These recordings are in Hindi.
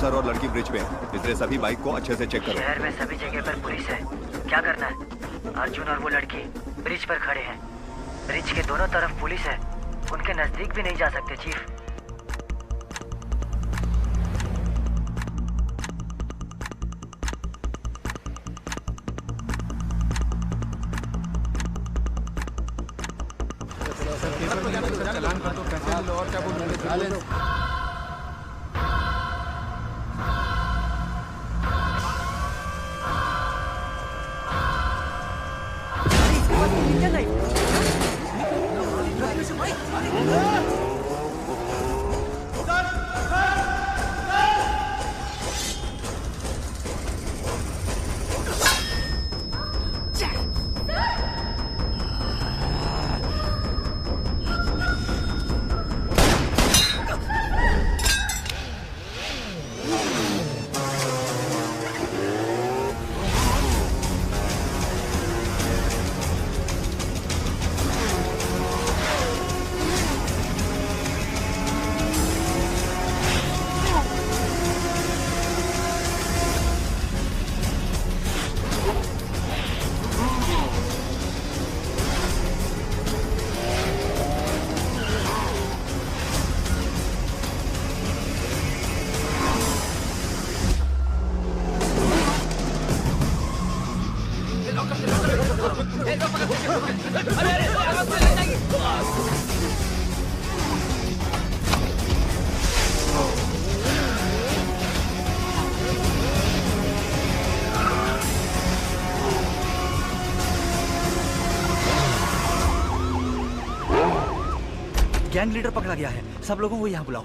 सर और लड़की ब्रिज पे है, इसलिए सभी बाइक को अच्छे से चेक करो। शहर में सभी जगह पर पुलिस है, क्या करना है? अर्जुन और वो लड़की ब्रिज पर खड़े हैं। ब्रिज के दोनों तरफ पुलिस है, उनके नजदीक भी नहीं जा सकते चीफ। चलान कर दो, पैसे लो और क्या बोलूं। गैंग लीडर पकड़ा गया है, सब लोगों को यहाँ बुलाओ।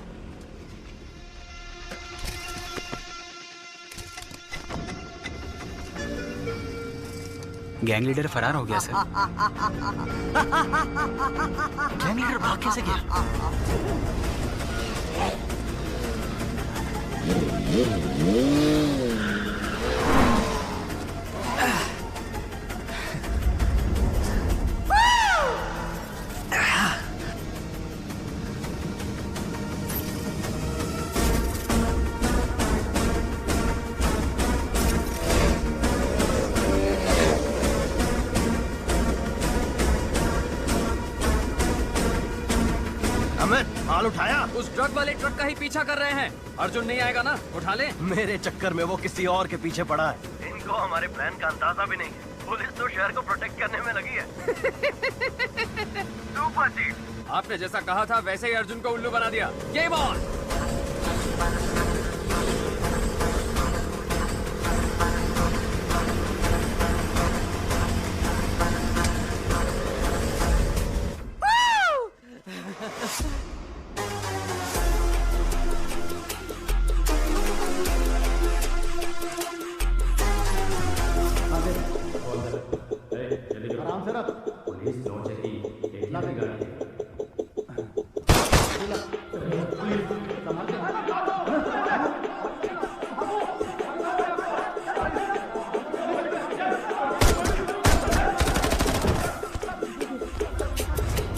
गैंग लीडर फरार हो गया सर। गैंग लीडर भाग कैसे गया? माल उठाया? उस ट्रक वाले ट्रक का ही पीछा कर रहे हैं। अर्जुन नहीं आएगा ना, उठा ले। मेरे चक्कर में वो किसी और के पीछे पड़ा है। इनको हमारे प्लान का अंदाजा भी नहीं है। पुलिस तो शहर को प्रोटेक्ट करने में लगी है। सुपर चीफ, आपने जैसा कहा था वैसे ही अर्जुन को उल्लू बना दिया। Game on.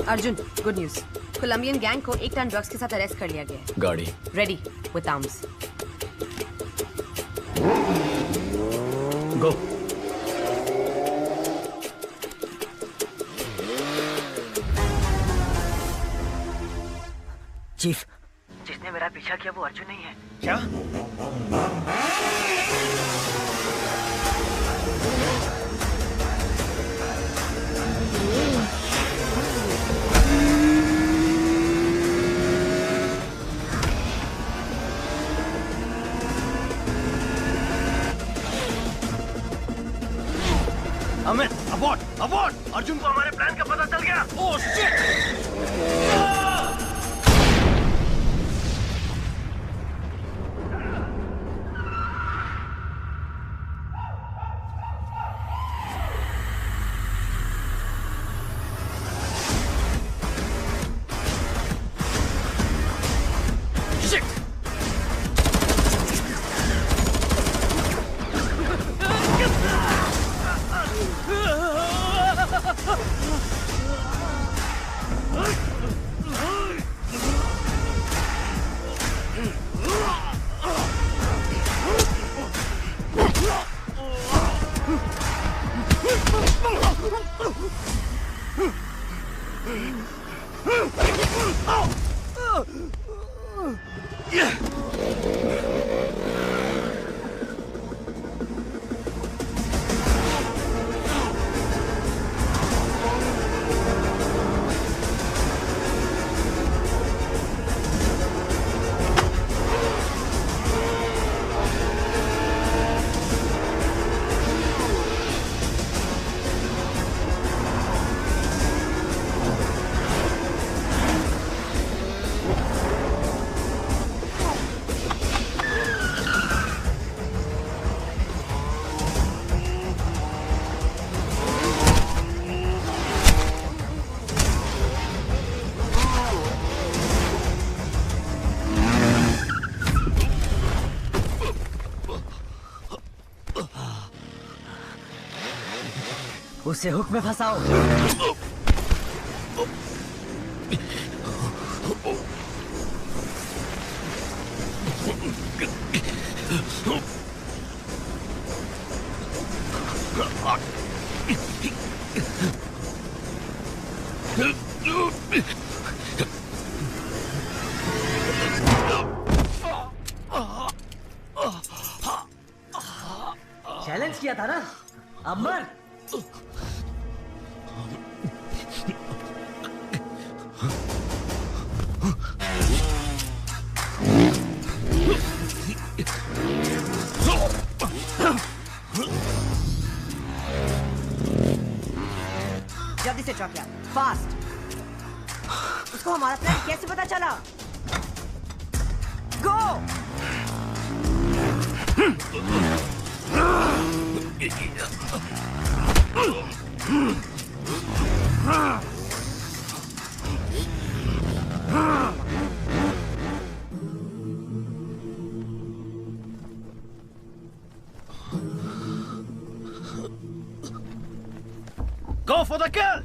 Arjun, good news. Colombian gang को 1 टन ड्रग्स के साथ अरेस्ट कर लिया गया है। गाड़ी ready with arms. Go. Chief, जिसने मेरा पीछा किया वो अर्जुन नहीं है। क्या? अमित, अबॉर्ड, अबॉर्ड! अर्जुन को हमारे प्लान का पता चल गया। Oh shit! उसे हुक में फंसाओ। चैलेंज किया था ना, अब मर। जल्दी से चौकिया, फास्ट। उसको हमारा प्लान कैसे पता चला? Go. Go for the kill!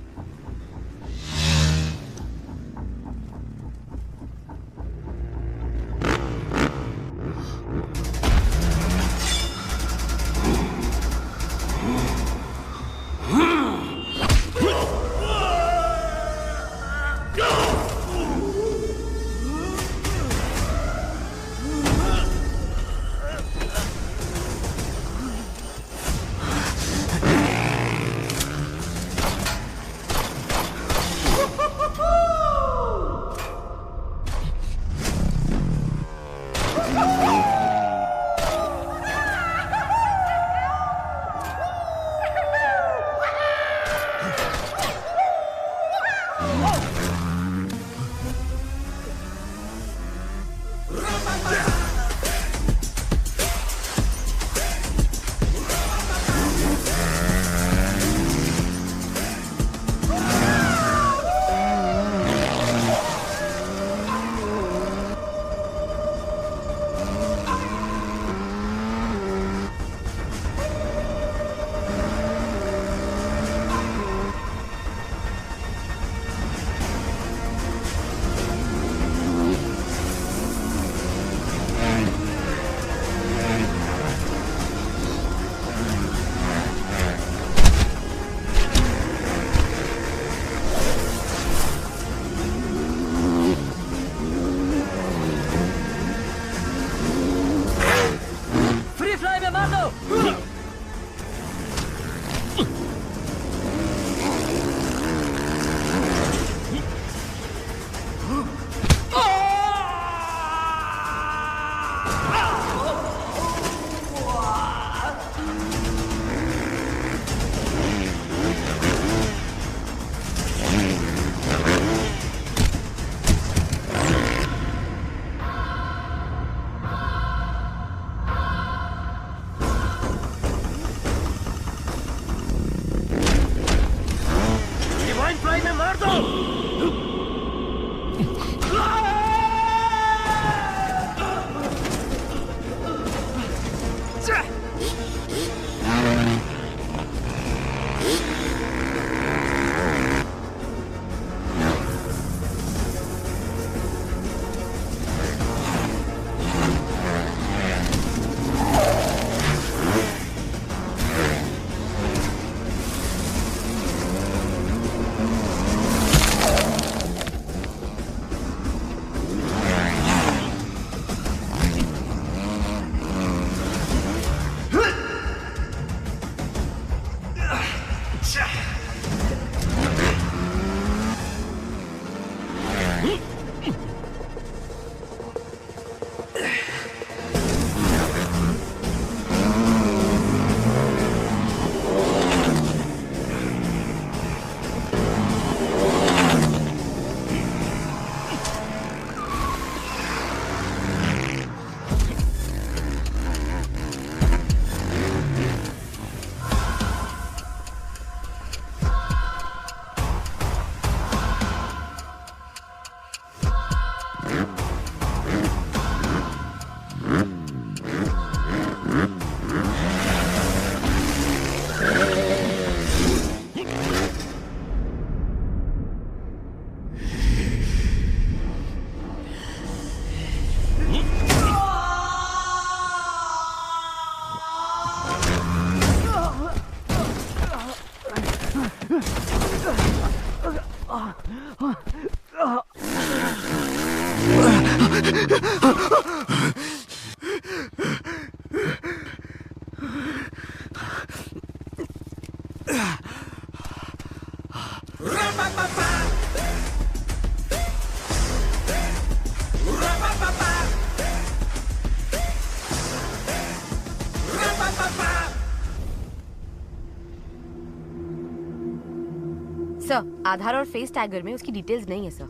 Sir, Aadhaar और फेस टैगर में उसकी डिटेल्स नहीं है सर।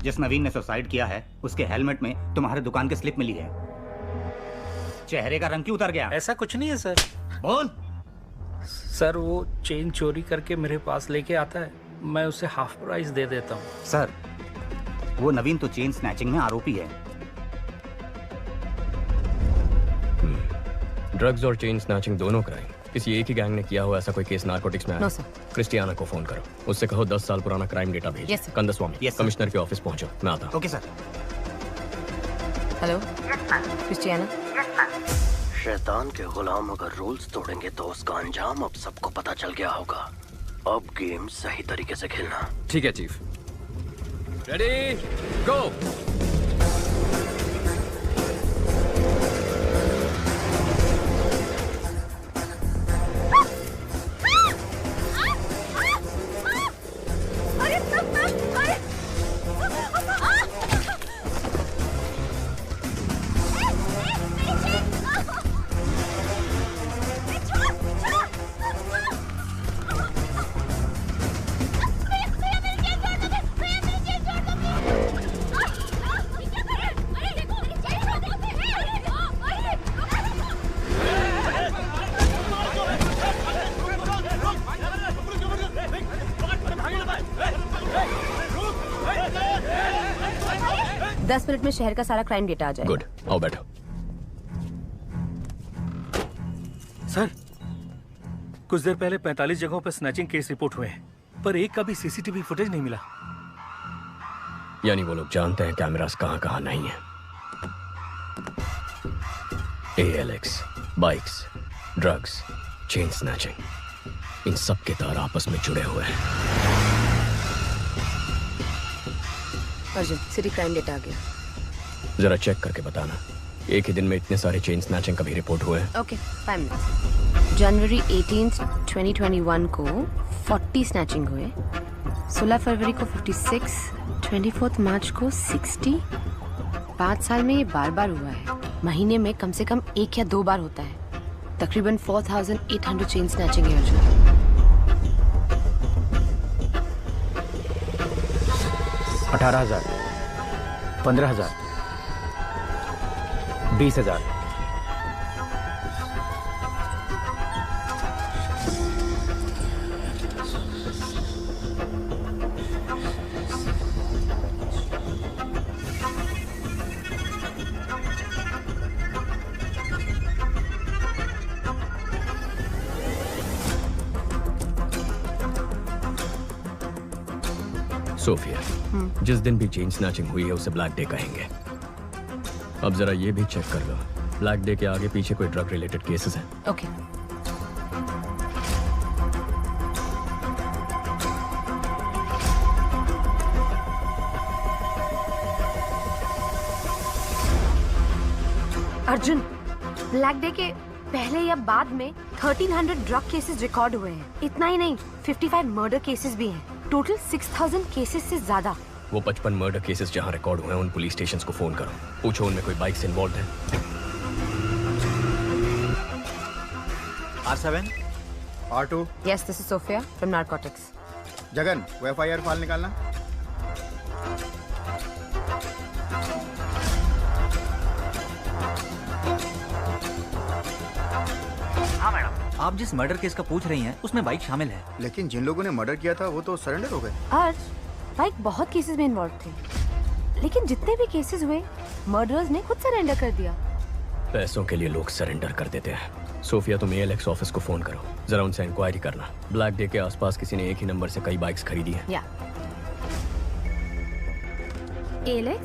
जिस नवीन ने सुसाइड किया है उसके हेलमेट में तुम्हारे दुकान की स्लिप मिली है। चेहरे का रंग क्यों उतर गया? ऐसा कुछ नहीं है सर। बोल। सर वो चेन चोरी करके मेरे पास लेके आता है, मैं उसे हाफ प्राइस दे देता हूँ। सर वो नवीन तो चेन स्नैचिंग में आरोपी है। ड्रग्स और चेन स्नैचिंग दोनों क्राइम किसी एक ही गैंग ने किया हुआ ऐसा कोई केस नारकोटिक्स में आया? No sir. क्रिस्टियाना को फोन करो, उससे कहो 10 साल पुराना क्राइम डेटा भेजो। Yes, sir. कंदस्वामी, कमिश्नर के ऑफिस पहुंचो, मैं आता हूं। Okay sir. Hello Christiana. शैतान के गुलाम अगर रूल्स तोड़ेंगे तो उसका अंजाम अब सबको पता चल गया होगा। अब गेम सही तरीके से खेलना। ठीक है चीफ। रेडी गो। मिनट में शहर का सारा क्राइम डेटा आ जाएगा। गुड, आओ बैठो। सर, कुछ देर पहले 45 जगहों पर स्नैचिंग केस रिपोर्ट हुए हैं, पर एक का भी सीसीटीवी फुटेज नहीं मिला। यानी वो लोग जानते हैं कैमरास कहां कहां नहीं है। ALX, bikes, drugs, chain snatching, इन सब के तार आपस में जुड़े हुए हैं। अर्जुन, सिटी क्राइम डेटा आ गया। जरा चेक करके बताना, एक ही दिन में इतने सारे चेन स्नैचिंग कभी रिपोर्ट हुए हैं? Okay, 5 minutes. जनवरी 18, 2021 को 40 स्नैचिंग हुए, 16 फरवरी को 56, 24 मार्च को 60। 5 साल में ये बार बार हुआ है। महीने में कम से कम 1 या 2 बार होता है। तकरीबन 4800 चेन स्नैचिंग है अर्जुन। 18,000, 15,000, 20,000। सोफिया, जिस दिन भी चेन स्नैचिंग हुई है उसे ब्लैक डे कहेंगे। अब जरा ये भी चेक कर लो, ब्लैक डे के आगे पीछे कोई ड्रग रिलेटेड केसेस हैं? ओके। अर्जुन, ब्लैक डे के पहले या बाद में 1300 ड्रग केसेस रिकॉर्ड हुए हैं। इतना ही नहीं, 55 मर्डर केसेस भी हैं। टोटल 6000 केसेस से ज्यादा। वो 55 मर्डर केसेस जहां रिकॉर्ड हुए हैं उन पुलिस स्टेशंस को फोन करो, पूछो उनमें कोई बाइक्स इन्वॉल्व है। R7, R2। Yes, this is Sophia from Narcotics. Jagan, वो FIR फाइल निकालना। हाँ मैडम। आप जिस मर्डर केस का पूछ रही हैं उसमें बाइक शामिल है। लेकिन जिन लोगों ने मर्डर किया था वो तो सरेंडर हो गए। आज बाइक बहुत केसेस में इन्वॉल्व थे, लेकिन जितने भी केसेस हुए मर्डरर्स ने खुद सरेंडर कर दिया। पैसों के लिए लोग सरेंडर कर देते हैं। सोफिया, तुम ALX ऑफिस को फोन करो, जरा उनसे इंक्वायरी करना। ब्लैक डे के आसपास किसी ने एक ही नंबर से कई बाइक्स खरीदी है। या ALX,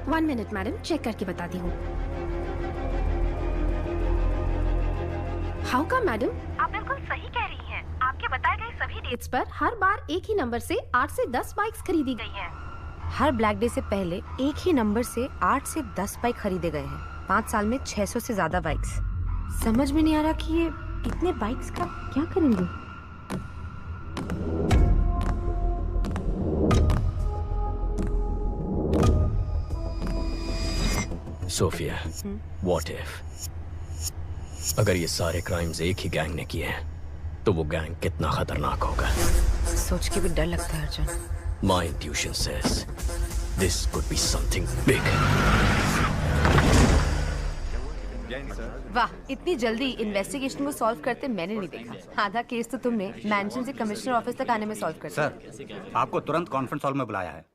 1 मिनट मैडम, चेक करके बताती हूँ। How come madam? आप बिल्कुल सही कह रही हैं। आपके डेट्स पर हर बार एक ही नंबर से 8 से 10 बाइक्स खरीदी गई हैं। हर ब्लैक डे से पहले एक ही नंबर से 8 से 10 बाइक खरीदे गए हैं। 5 साल में 600 से ज्यादा बाइक्स। समझ में नहीं आ रहा कि ये इतने बाइक्स का क्या करेंगे। सोफिया, व्हाट इफ अगर ये सारे क्राइम्स एक ही गैंग ने किए हैं तो वो गैंग कितना खतरनाक होगा। सोच के भी डर लगता है Arjun. My intuition says this could be something big. वाह, इतनी जल्दी इन्वेस्टिगेशन को सॉल्व करते मैंने नहीं देखा। आधा केस तो तुमने मैंशन से कमिश्नर ऑफिस तक आने में सॉल्व कर दिया। सर, आपको तुरंत कॉन्फ्रेंस हॉल में बुलाया है।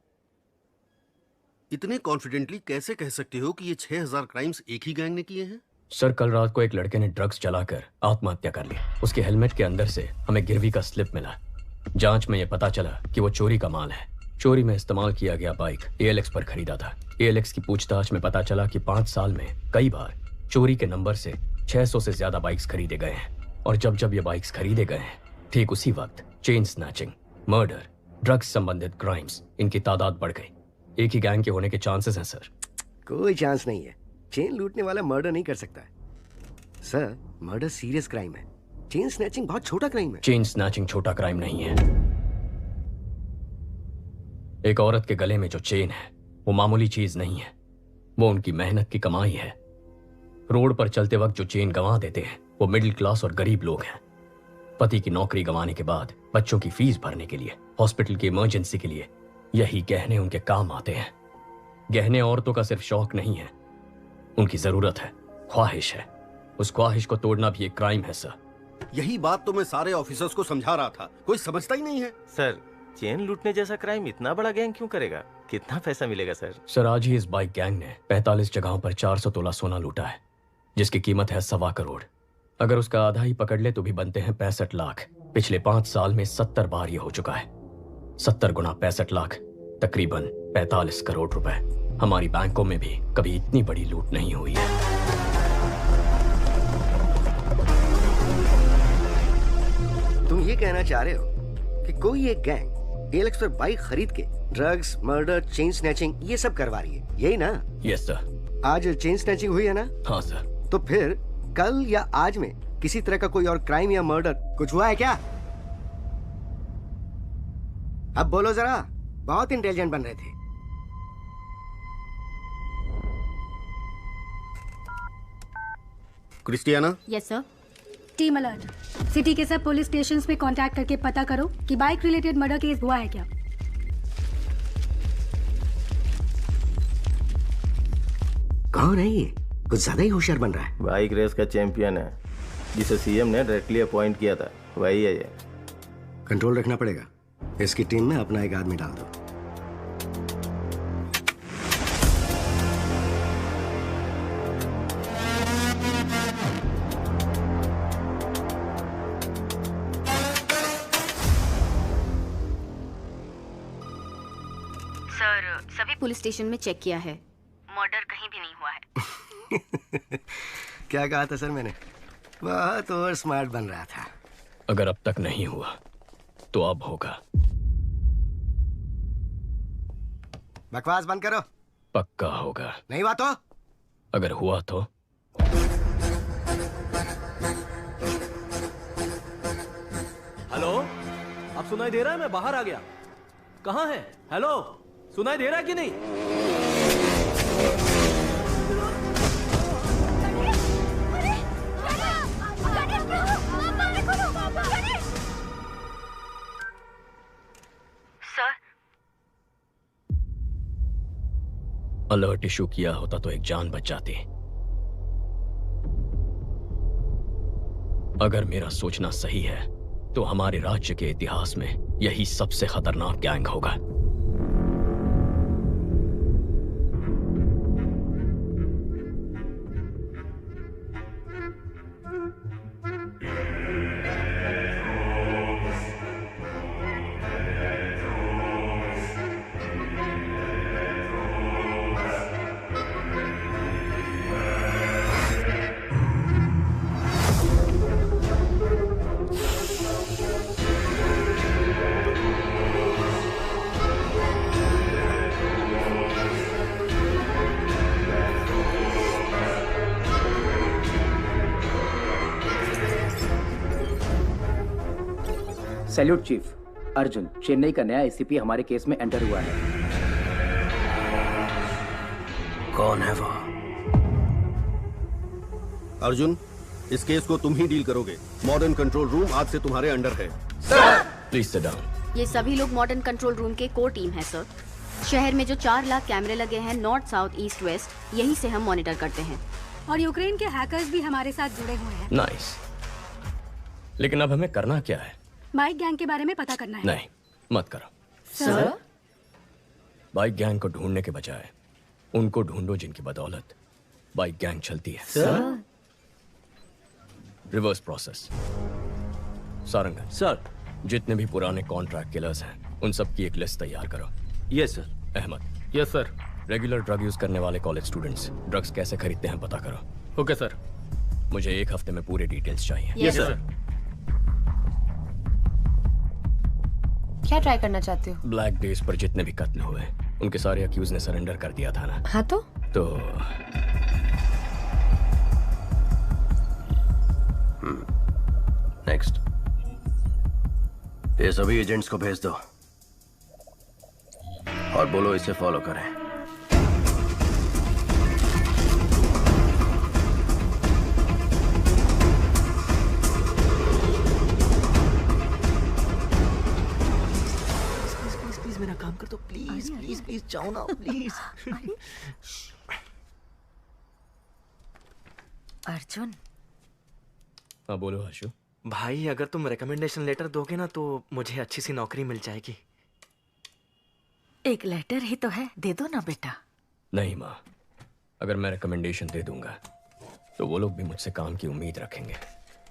इतने कॉन्फिडेंटली कैसे कह सकते हो कि ये 6000 क्राइम्स एक ही गैंग ने किए हैं? सर, कल रात को एक लड़के ने ड्रग्स चलाकर आत्महत्या कर ली। उसके हेलमेट के अंदर से हमें गिरवी का स्लिप मिला। जांच में ये पता चला कि वो चोरी का माल है। चोरी में इस्तेमाल किया गया बाइक ALX पर खरीदा था। ALX की पूछताछ में पता चला कि 5 साल में कई बार चोरी के नंबर से 600 से ज्यादा बाइक्स खरीदे गए हैं। और जब जब ये बाइक्स खरीदे गए हैं, ठीक उसी वक्त चेन स्नैचिंग, मर्डर, ड्रग्स संबंधित क्राइम्स, इनकी तादाद बढ़ गई। एक ही गैंग के होने के चांसेस हैं सर। कोई चांस नहीं है। चेन लूटने वाला मर्डर नहीं कर सकता है सर। मर्डर सीरियस क्राइम है। चेन स्नैचिंग बहुत छोटा क्राइम है। चेन स्नैचिंग छोटा क्राइम नहीं है। एक औरत के गले में जो चेन है वो मामूली चीज नहीं है। वो उनकी मेहनत की कमाई है। रोड पर चलते वक्त जो चेन गंवा देते हैं वो मिडिल क्लास और गरीब लोग हैं। पति की नौकरी गंवाने के बाद बच्चों की फीस भरने के लिए, हॉस्पिटल की इमरजेंसी के लिए यही गहने उनके काम आते हैं। गहने औरतों का सिर्फ शौक नहीं है, उनकी जरूरत है, ख्वाहिश है। उस ख्वाहिश को तोड़ना भी एक क्राइम है सर। यही बात तो मैं सारे ऑफिसर्स को समझा रहा था, कोई समझता ही नहीं है। सर, चेन लूटने जैसा क्राइम इतना बड़ा गैंग क्यों करेगा? कितना पैसा मिलेगा सर? सर, आज ही इस बाइक गैंग ने 45 जगहों पर 400 तोला सोना लूटा है, जिसकी कीमत है 1.25 करोड़। अगर उसका आधा ही पकड़ ले तो भी बनते हैं 65 लाख। पिछले 5 साल में 70 बार ये हो चुका है। 70 गुना 65 लाख, तकरीबन 45 करोड़ रुपए। हमारी बैंकों में भी कभी इतनी बड़ी लूट नहीं हुई है। तुम ये कहना चाह रहे हो कि कोई एक गैंग ALX पर बाइक खरीद के ड्रग्स, मर्डर, चेन स्नैचिंग ये सब करवा रही है, यही ना? Yes sir. आज चेन स्नैचिंग हुई है ना? हाँ सर। तो फिर कल या आज में किसी तरह का कोई और क्राइम या मर्डर कुछ हुआ है क्या? अब बोलो जरा, बहुत इंटेलिजेंट बन रहे थे। Christiana? Yes sir. Team alert, city के सब पुलिस स्टेशंस पे कांटेक्ट करके पता करो कि बाइक रिलेटेड मर्डर केस हुआ है क्या। कौन है ये? कुछ ज्यादा ही होशियार बन रहा है। बाइक रेस का चैंपियन है, जिसे CM ने डायरेक्टली अपॉइंट किया था, वही है ये। कंट्रोल रखना पड़ेगा। इसकी टीम में अपना एक आदमी डाल दो। सर, सभी पुलिस स्टेशन में चेक किया है, मर्डर कहीं भी नहीं हुआ है। क्या कहा था सर मैंने? बहुत और स्मार्ट बन रहा था। अगर अब तक नहीं हुआ तो अब होगा। बकवास बंद करो। पक्का होगा। नहीं हुआ तो? अगर हुआ तो? हेलो, अब सुनाई दे रहा है? मैं बाहर आ गया। कहाँ है? हेलो, सुनाई दे रहा है कि नहीं? अलर्ट इशू किया होता तो एक जान बच जाती। अगर मेरा सोचना सही है तो हमारे राज्य के इतिहास में यही सबसे खतरनाक गैंग होगा। Salute chief. अर्जुन, चेन्नई का नया एसीपी हमारे केस में एंटर हुआ है। कौन है वो? अर्जुन, इस केस को तुम ही डील करोगे। मॉडर्न कंट्रोल रूम आज से तुम्हारे अंडर है। Please sit down. ये सभी लोग मॉडर्न कंट्रोल रूम के कोर टीम है सर। शहर में जो 4 लाख कैमरे लगे हैं नॉर्थ, साउथ, ईस्ट, वेस्ट, यहीं से हम मॉनिटर करते हैं। और यूक्रेन के हैकर्स भी हमारे साथ जुड़े हुए हैं। नाइस। लेकिन अब हमें करना क्या है? बाइक गैंग के बारे में पता करना है। नहीं, मत करो सर। बाइक गैंग को ढूंढने के बजाय उनको ढूंढो जिनकी बदौलत बाइक गैंग चलती है। Sir. Reverse process. Sarangan sir, जितने भी पुराने कॉन्ट्रैक्ट किलर्स हैं उन सब की एक लिस्ट तैयार करो। Yes sir. Ahmed. Yes sir. Regular drug use करने वाले कॉलेज स्टूडेंट्स ड्रग्स कैसे खरीदते हैं पता करो। Okay sir. मुझे 1 हफ्ते में पूरे डिटेल्स चाहिए। Yes sir. क्या ट्राई करना चाहते हो? ब्लैक डेज पर जितने भी कत्ल हुए उनके सारे अक्यूज ने सरेंडर कर दिया था ना। हाँ तो नेक्स्ट। ये सभी एजेंट्स को भेज दो और बोलो इसे फॉलो करें। प्लीज मेरा काम कर दो, प्लीज प्लीज प्लीज, जाओ ना प्लीज। अर्जुन। हाँ बोलो आशु। भाई अगर तुम रिकमेंडेशन लेटर दोगे ना तो मुझे अच्छी सी नौकरी मिल जाएगी। एक लेटर ही तो है, दे दो ना बेटा। नहीं माँ, अगर मैं रिकमेंडेशन दे दूंगा तो वो लोग भी मुझसे काम की उम्मीद रखेंगे।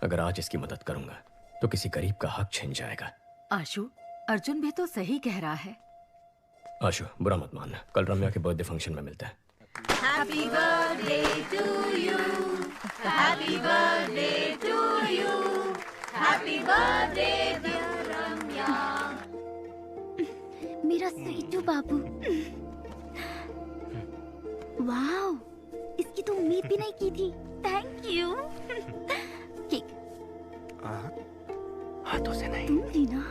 अगर आज इसकी मदद करूंगा तो किसी गरीब का हक छिन जाएगा। आशु, अर्जुन भी तो सही कह रहा है। आशु बुरा मत मानना, कल रम्या के बर्थडे फंक्शन में मिलता है। Happy birthday to you. Happy birthday to you. Happy birthday dear Ramya. मेरा स्वीटू बाबू। वाओ, इसकी तो उम्मीद भी नहीं की थी। Thank you. केक हाथों से नहीं। तुम भी ना।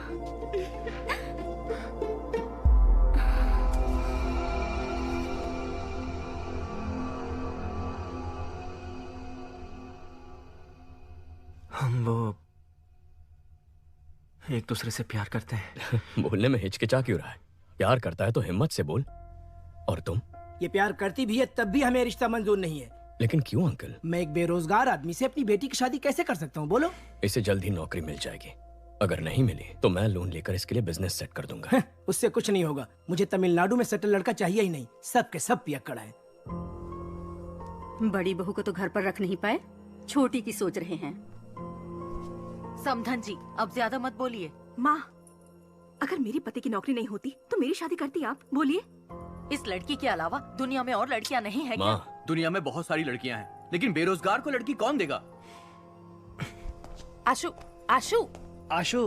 हम वो एक दूसरे से प्यार करते हैं। बोलने में हिचकिचा क्यों रहा है? प्यार करता है तो हिम्मत से बोल। और तुम? ये प्यार करती भी है तब भी हमें रिश्ता मंजूर नहीं है। लेकिन क्यों अंकल? मैं एक बेरोजगार आदमी से अपनी बेटी की शादी कैसे कर सकता हूँ बोलो? इसे जल्द ही नौकरी मिल जाएगी। अगर नहीं मिली तो मैं लोन लेकर इसके लिए बिजनेस सेट कर दूंगा। उससे कुछ नहीं होगा। मुझे तमिलनाडु में सेटल लड़का चाहिए ही नहीं। सब के सब पियक्कड़ हैं। बड़ी बहू को तो घर पर रख नहीं पाए, छोटी की सोच रहे हैं। समधन जी, अब ज्यादा मत बोलिए। माँ, अगर मेरे पति की नौकरी नहीं होती तो मेरी शादी करती आप? बोलिए। इस लड़की के अलावा दुनिया में और लड़कियां नहीं है क्या? दुनिया में बहुत सारी लड़कियां हैं, लेकिन बेरोजगार को लड़की कौन देगा? आशु, आशु, आशु,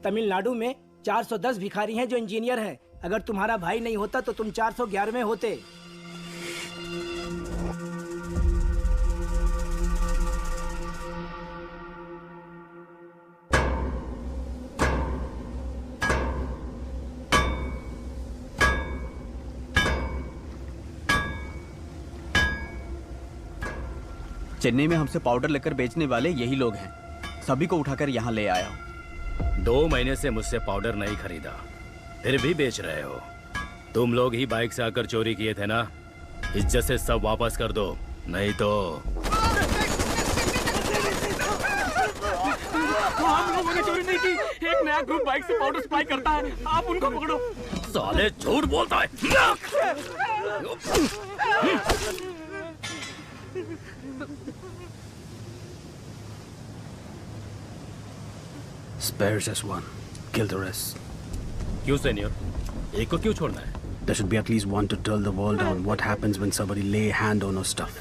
तमिलनाडु में 410 भिखारी हैं जो इंजीनियर हैं। अगर तुम्हारा भाई नहीं होता तो तुम 411वें होते। चेन्नई में हमसे पाउडर लेकर बेचने वाले यही लोग हैं। सभी को उठाकर यहाँ ले आया हूँ। 2 महीने से मुझसे पाउडर नहीं खरीदा, फिर भी बेच रहे हो। तुम लोग ही बाइक से आकर चोरी किए थे ना? इज्जत से सब वापस कर दो, नहीं तो। हम लोगों ने चोरी नहीं की। एक नया ग्रुप बाइक से पाउडर सप्लाई करता है, आप उनको पकड़ो। साले झूठ बोलता है। Spare just one. Kill the rest. क्यों सीनियर? एक को क्यों छोड़ना है? There should be at least one to tell the world on what happens when somebody lay hand on our stuff.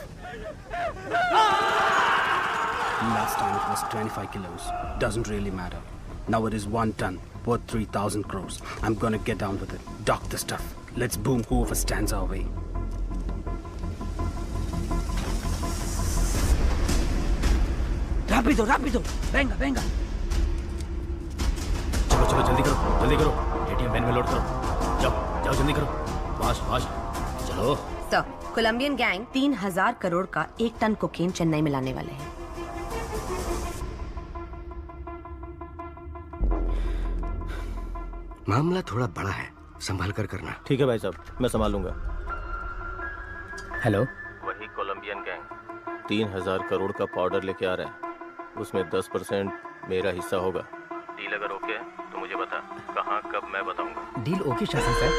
Last time it was 25 kilos. Doesn't really matter. Now it is 1 ton, worth 3,000 crores. I'm gonna get down with it. Dock the stuff. Let's boom whoever stands our way. Rápido, rápido. Venga, venga. जल्दी करो, एटीएम वैन में लोड करो। जाओ जाओ जल्दी करो, फास्ट फास्ट चलो। सर, कोलंबियन गैंग 3000 करोड़ का 1 टन कोकेन चेन्नई में लाने वाले हैं। मामला थोड़ा बड़ा है, संभाल कर करना। ठीक है भाई साहब, मैं संभाल लूंगा। हेलो, वही कोलंबियन गैंग 3000 करोड़ का पाउडर लेके आ रहा है, उसमें 10% मेरा हिस्सा होगा। डील अगर ओके है तो मुझे बता, कहाँ कब मैं बताऊंगा। Deal okay Shasan sir.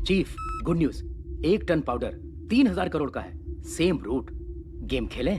Chief, good news, 1 ton powder 3000 crore का है, सेम रूट। गेम खेलें?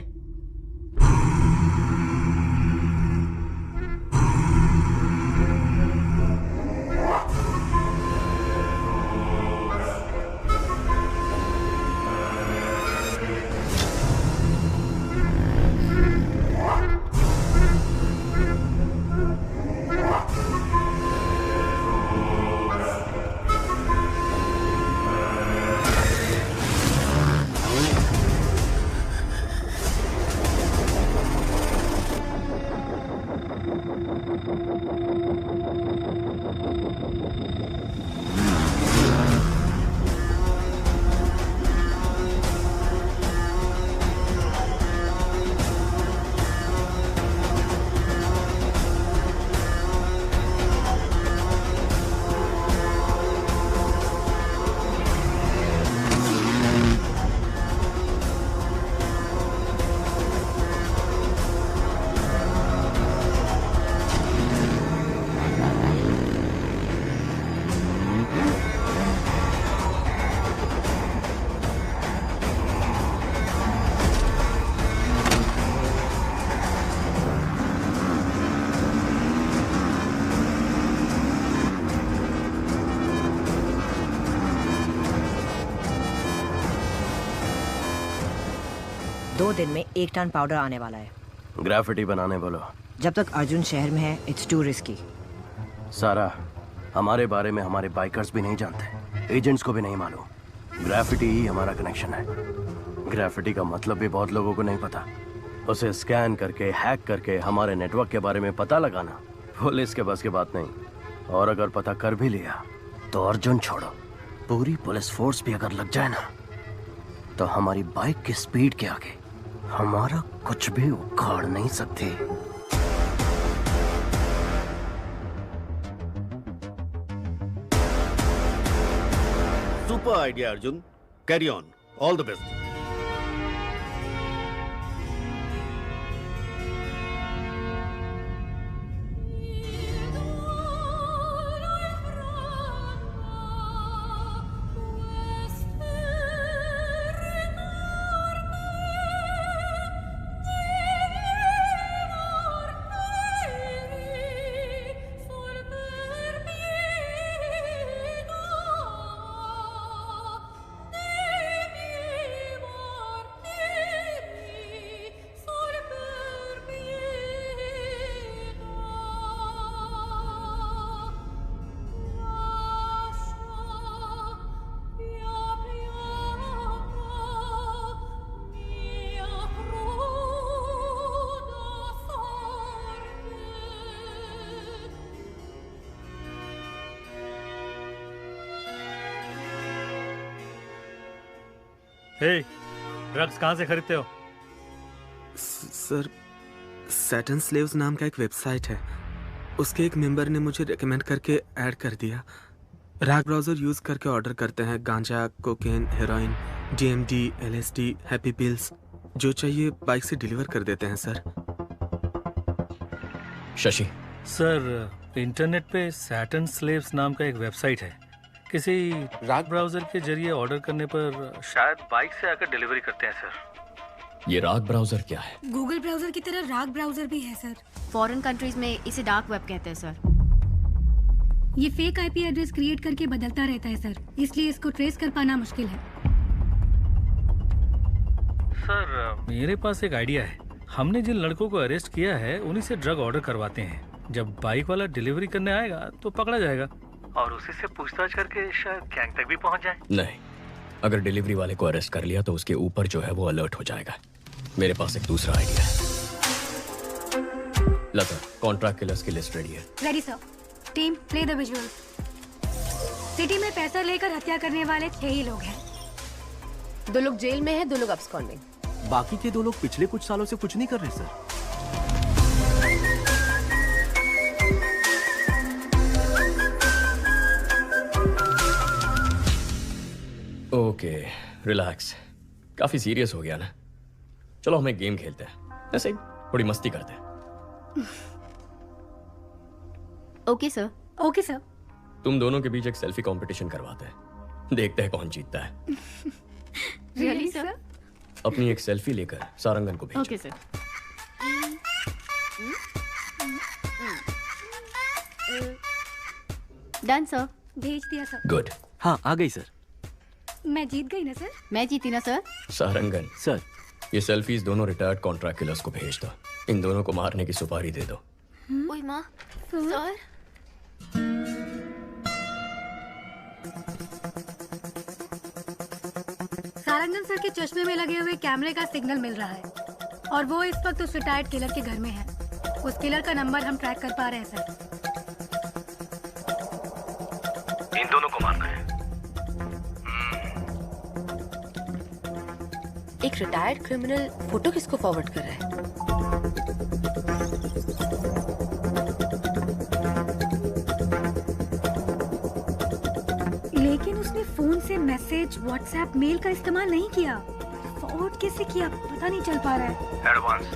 दिन में 1 टन पाउडर आने वाला है। ग्राफिटी बनाने बोलो। जब तक अर्जुन शहर में है, इट्स टू रिस्की। सारा, हमारे बारे में हमारे बाइकर्स भी नहीं जानते, एजेंट्स को भी नहीं मालूम। ग्राफिटी ही हमारा कनेक्शन है। ग्राफिटी का मतलब भी बहुत लोगों को नहीं पता। उसे स्कैन करके, हैक करके हमारे नेटवर्क के बारे में पता लगाना पुलिस के बस की बात नहीं। और अगर पता कर भी लिया तो अर्जुन छोड़ो, पूरी पुलिस फोर्स भी अगर लग जाए ना, तो हमारी बाइक की स्पीड के आगे हमारा कुछ भी उखाड़ नहीं सकते। Super idea Arjun, carry on, all the best. Hey, drugs कहाँ से खरीदते हो? सर, सैटन स्लेव्स नाम का एक वेबसाइट है, उसके एक मेंबर ने मुझे रेकमेंड करके ऐड कर दिया। रैग ब्राउजर यूज करके ऑर्डर करते हैं गांजा, cocaine, heroin, DMD, LSD, happy pills, जो चाहिए बाइक से डिलीवर कर देते हैं सर। शशि सर, इंटरनेट पे सैटन स्लेव्स नाम का एक वेबसाइट है, किसी राग ब्राउजर के जरिए ऑर्डर करने पर शायद बाइक से आकर डिलीवरी करते हैं सर। ये राग ब्राउजर क्या है? गूगल ब्राउजर की तरह राग ब्राउजर भी है सर। फॉरेन कंट्रीज में इसे डार्क वेब कहते हैं सर। ये फेक IP एड्रेस क्रिएट करके बदलता रहता है सर, इसलिए इसको ट्रेस कर पाना मुश्किल है। सर, मेरे पास एक आइडिया है। हमने जिन लड़कों को अरेस्ट किया है उन्हीं से ड्रग ऑर्डर करवाते हैं। जब बाइक वाला डिलीवरी करने आएगा तो पकड़ा जाएगा और उसी से पूछताछ करके शायद गैंग तक भी पहुंच जाए। नहीं, अगर डिलीवरी वाले को अरेस्ट कर लिया तो उसके ऊपर जो है वो अलर्ट हो जाएगा। मेरे पास एक दूसरा आइडिया है। लता, कॉन्ट्रैक्ट किलर्स की लिस्ट रेडी है। Ready sir. Team play the visual. City में पैसा लेकर हत्या करने वाले 6 ही लोग हैं। 2 लोग जेल में हैं, 2 लोग अब्सकॉन्डिंग। बाकी के 2 लोग पिछले कुछ सालों से कुछ नहीं कर रहे सर। Okay, relax. काफी सीरियस हो गया ना। चलो हम एक गेम खेलते हैं, ऐसे ही थोड़ी मस्ती करते हैं। Okay sir. Okay sir. तुम दोनों के बीच एक सेल्फी कंपटीशन करवाते हैं, देखते हैं कौन जीतता है। Really sir? अपनी एक सेल्फी लेकर सारंगन को भेजो। Okay sir. Done sir. भेज दिया सर। गुड। हाँ, आ गई सर। मैं जीत गई ना सर? मैं जीती ना सर? सारंगन सर, ये सेल्फीज दोनों रिटायर्ड कॉन्ट्रैक्ट किलर्स को भेज दो। इन दोनों को मारने की सुपारी दे दो। ओए माँ, सर। सारंगन सर के चश्मे में लगे हुए कैमरे का सिग्नल मिल रहा है और वो इस वक्त उस रिटायर्ड किलर के घर में है। उस किलर का नंबर हम ट्रैक कर पा रहे हैं सर। इन दोनों को मारना है। एक रिटायर्ड क्रिमिनल फोटो किसको फॉरवर्ड कर रहा है? लेकिन उसने फोन से मैसेज, व्हाट्सएप, मेल का इस्तेमाल नहीं किया। फॉरवर्ड कैसे किया पता नहीं चल पा रहा है। एडवांस।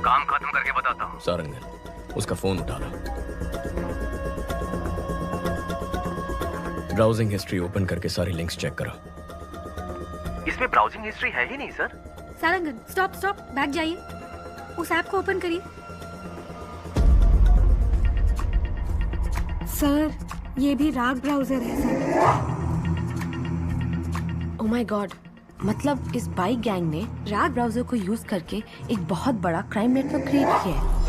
काम खत्म करके बताता हूँ। सारंगन, उसका फोन उठा लो। ब्राउजिंग हिस्ट्री ओपन करके सारी लिंक्स चेक करो। इसमें ब्राउजिंग हिस्ट्री है ही नहीं sir. Sarangan, stop stop, back जाइए। उस ऐप को ओपन करिए। सर, ये भी राग ब्राउजर है सर। ओह माय गॉड, मतलब इस बाइक गैंग ने राग ब्राउजर को यूज करके एक बहुत बड़ा क्राइम नेटवर्क क्रिएट किया है।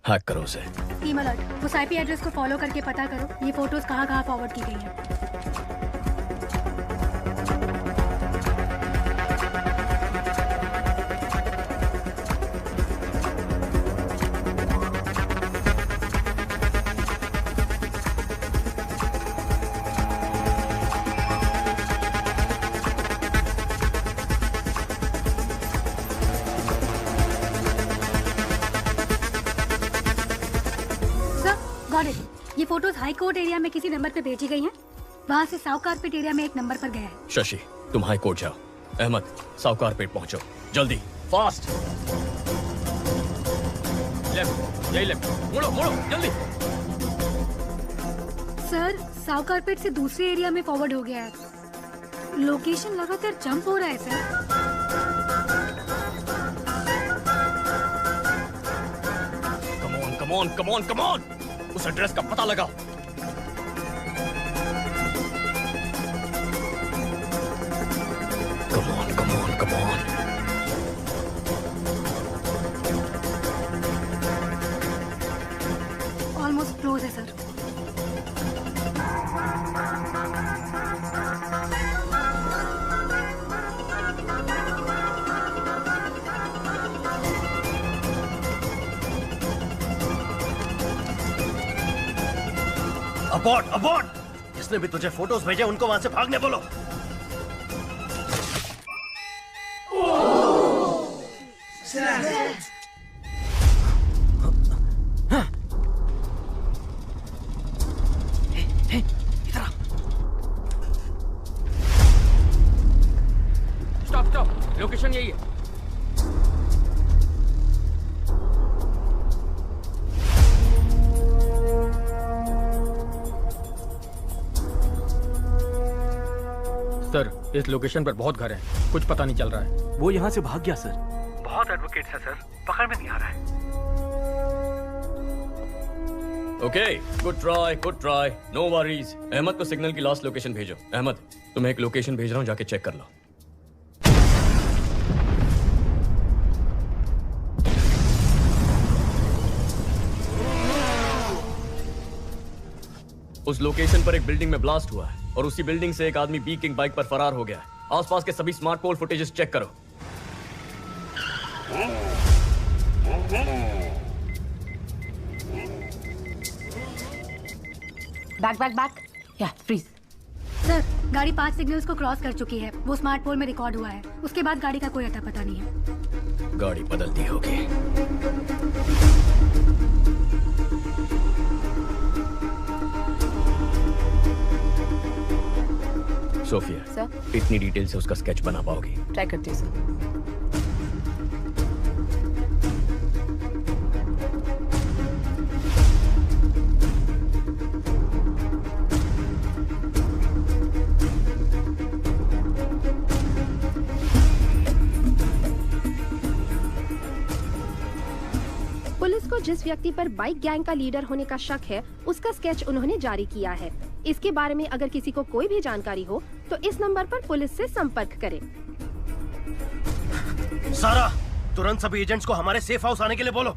हैक करो उसे। टीम अलर्ट, उस आईपी एड्रेस को फॉलो करके पता करो ये फोटोज कहाँ फॉरवर्ड की गई हैं। ये फोटोज हाई कोर्ट एरिया में किसी नंबर पे भेजी गई हैं। वहाँ से साउथ कारपेट एरिया में एक नंबर पर गया है। शशि, तुम हाई कोर्ट जाओ। अहमद, साउथ कारपेट पहुंचो, जल्दी, फास्ट। लेफ्ट, यही लेफ्ट, मुड़ो मुड़ो जल्दी। सर, साउथ कारपेट से दूसरे एरिया में फॉरवर्ड हो गया है। लोकेशन लगातार जंप हो रहा है sir. Come on, come on, come on. उस एड्रेस का पता लगाओ। Come on, come on, come on. Almost close है सर। Abort, abort! जिसने भी तुझे फोटोज भेजे उनको वहां से भागने बोलो। स्टॉप स्टॉप, लोकेशन यही है। सर, इस लोकेशन पर बहुत घर हैं। कुछ पता नहीं चल रहा है। वो यहाँ से भाग गया सर। बहुत एडवोकेट है सर, पकड़ में नहीं आ रहा है। Okay, good try, good try, no worries. Ahmed को सिग्नल की लास्ट लोकेशन भेजो। अहमद, तुम्हें एक लोकेशन भेज रहा हूँ, जाके चेक कर लो। उस लोकेशन पर एक बिल्डिंग में ब्लास्ट हुआ है और उसी बिल्डिंग से एक आदमी बी किंग बाइक पर फरार हो गया है। आसपास के सभी स्मार्ट पोल फुटेजेस चेक करो। बैक या फ्रीज। सर, गाड़ी 5 सिग्नल्स को क्रॉस कर चुकी है। वो स्मार्ट पोल में रिकॉर्ड हुआ है। उसके बाद गाड़ी का कोई अता पता नहीं है। गाड़ी बदलती होगी। सोफिया सर, इतनी डिटेल से उसका स्केच बना पाओगी? ट्राई करती हूँ सर। पुलिस को जिस व्यक्ति पर बाइक गैंग का लीडर होने का शक है, उसका स्केच उन्होंने जारी किया है। इसके बारे में अगर किसी को कोई भी जानकारी हो तो इस नंबर पर पुलिस से संपर्क करें। सारा, तुरंत सभी एजेंट्स को हमारे सेफ हाउस आने के लिए बोलो।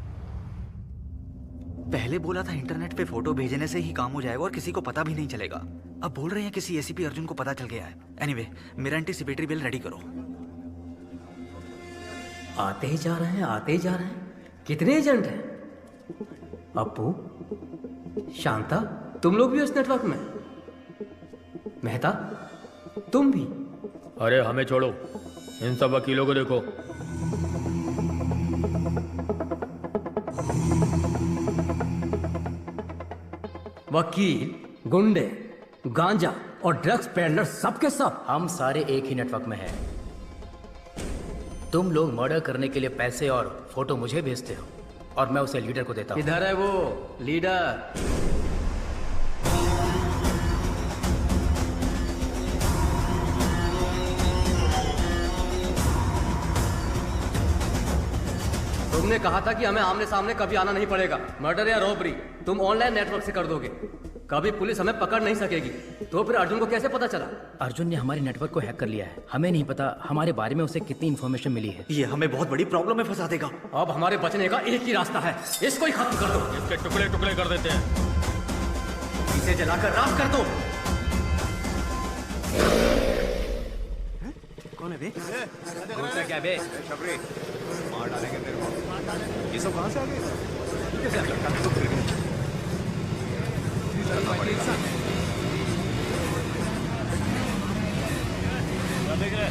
पहले बोला था इंटरनेट पे फोटो भेजने से ही काम हो जाएगा और किसी को पता भी नहीं चलेगा। अब बोल रहे हैं किसी एसीपी अर्जुन को पता चल गया है। एनीवे, मेरा एंटीसिपेटरी बिल रेडी करो। आते ही जा रहे हैं। कितने एजेंट हैं? अप्पू, शांता, तुम लोग भी उस नेटवर्क में? मेहता, तुम भी? अरे हमें छोड़ो, इन सब वकीलों को देखो। वकील, गुंडे, गांजा और ड्रग्स पेडलर सबके सब हम सारे एक ही नेटवर्क में हैं। तुम लोग मर्डर करने के लिए पैसे और फोटो मुझे भेजते हो और मैं उसे लीडर को देता हूँ। इधर है वो लीडर। तुमने कहा था कि हमें आमने सामने कभी आना नहीं पड़ेगा। मर्डर या रॉबरी तुम ऑनलाइन नेटवर्क से कर दोगे। कभी पुलिस हमें पकड़ नहीं सकेगी। तो फिर अर्जुन को कैसे पता चला? अर्जुन ने हमारे नेटवर्क को हैक कर लिया है। हमें नहीं पता हमारे बारे में उसे कितनी इन्फॉर्मेशन मिली है। ये हमें बहुत बड़ी प्रॉब्लम में फंसा देगा। अब हमारे बचने का एक ही रास्ता है, इसको ही खत्म कर दो। इसके टुकड़े टुकड़े कर देते हैं। इसे जलाकर राख कर दो। कौन है बे? क्या बे? मार डालेंगे तेरे को। ये सब कहाँ से आ गए? कैसे आ गए? देख रहे?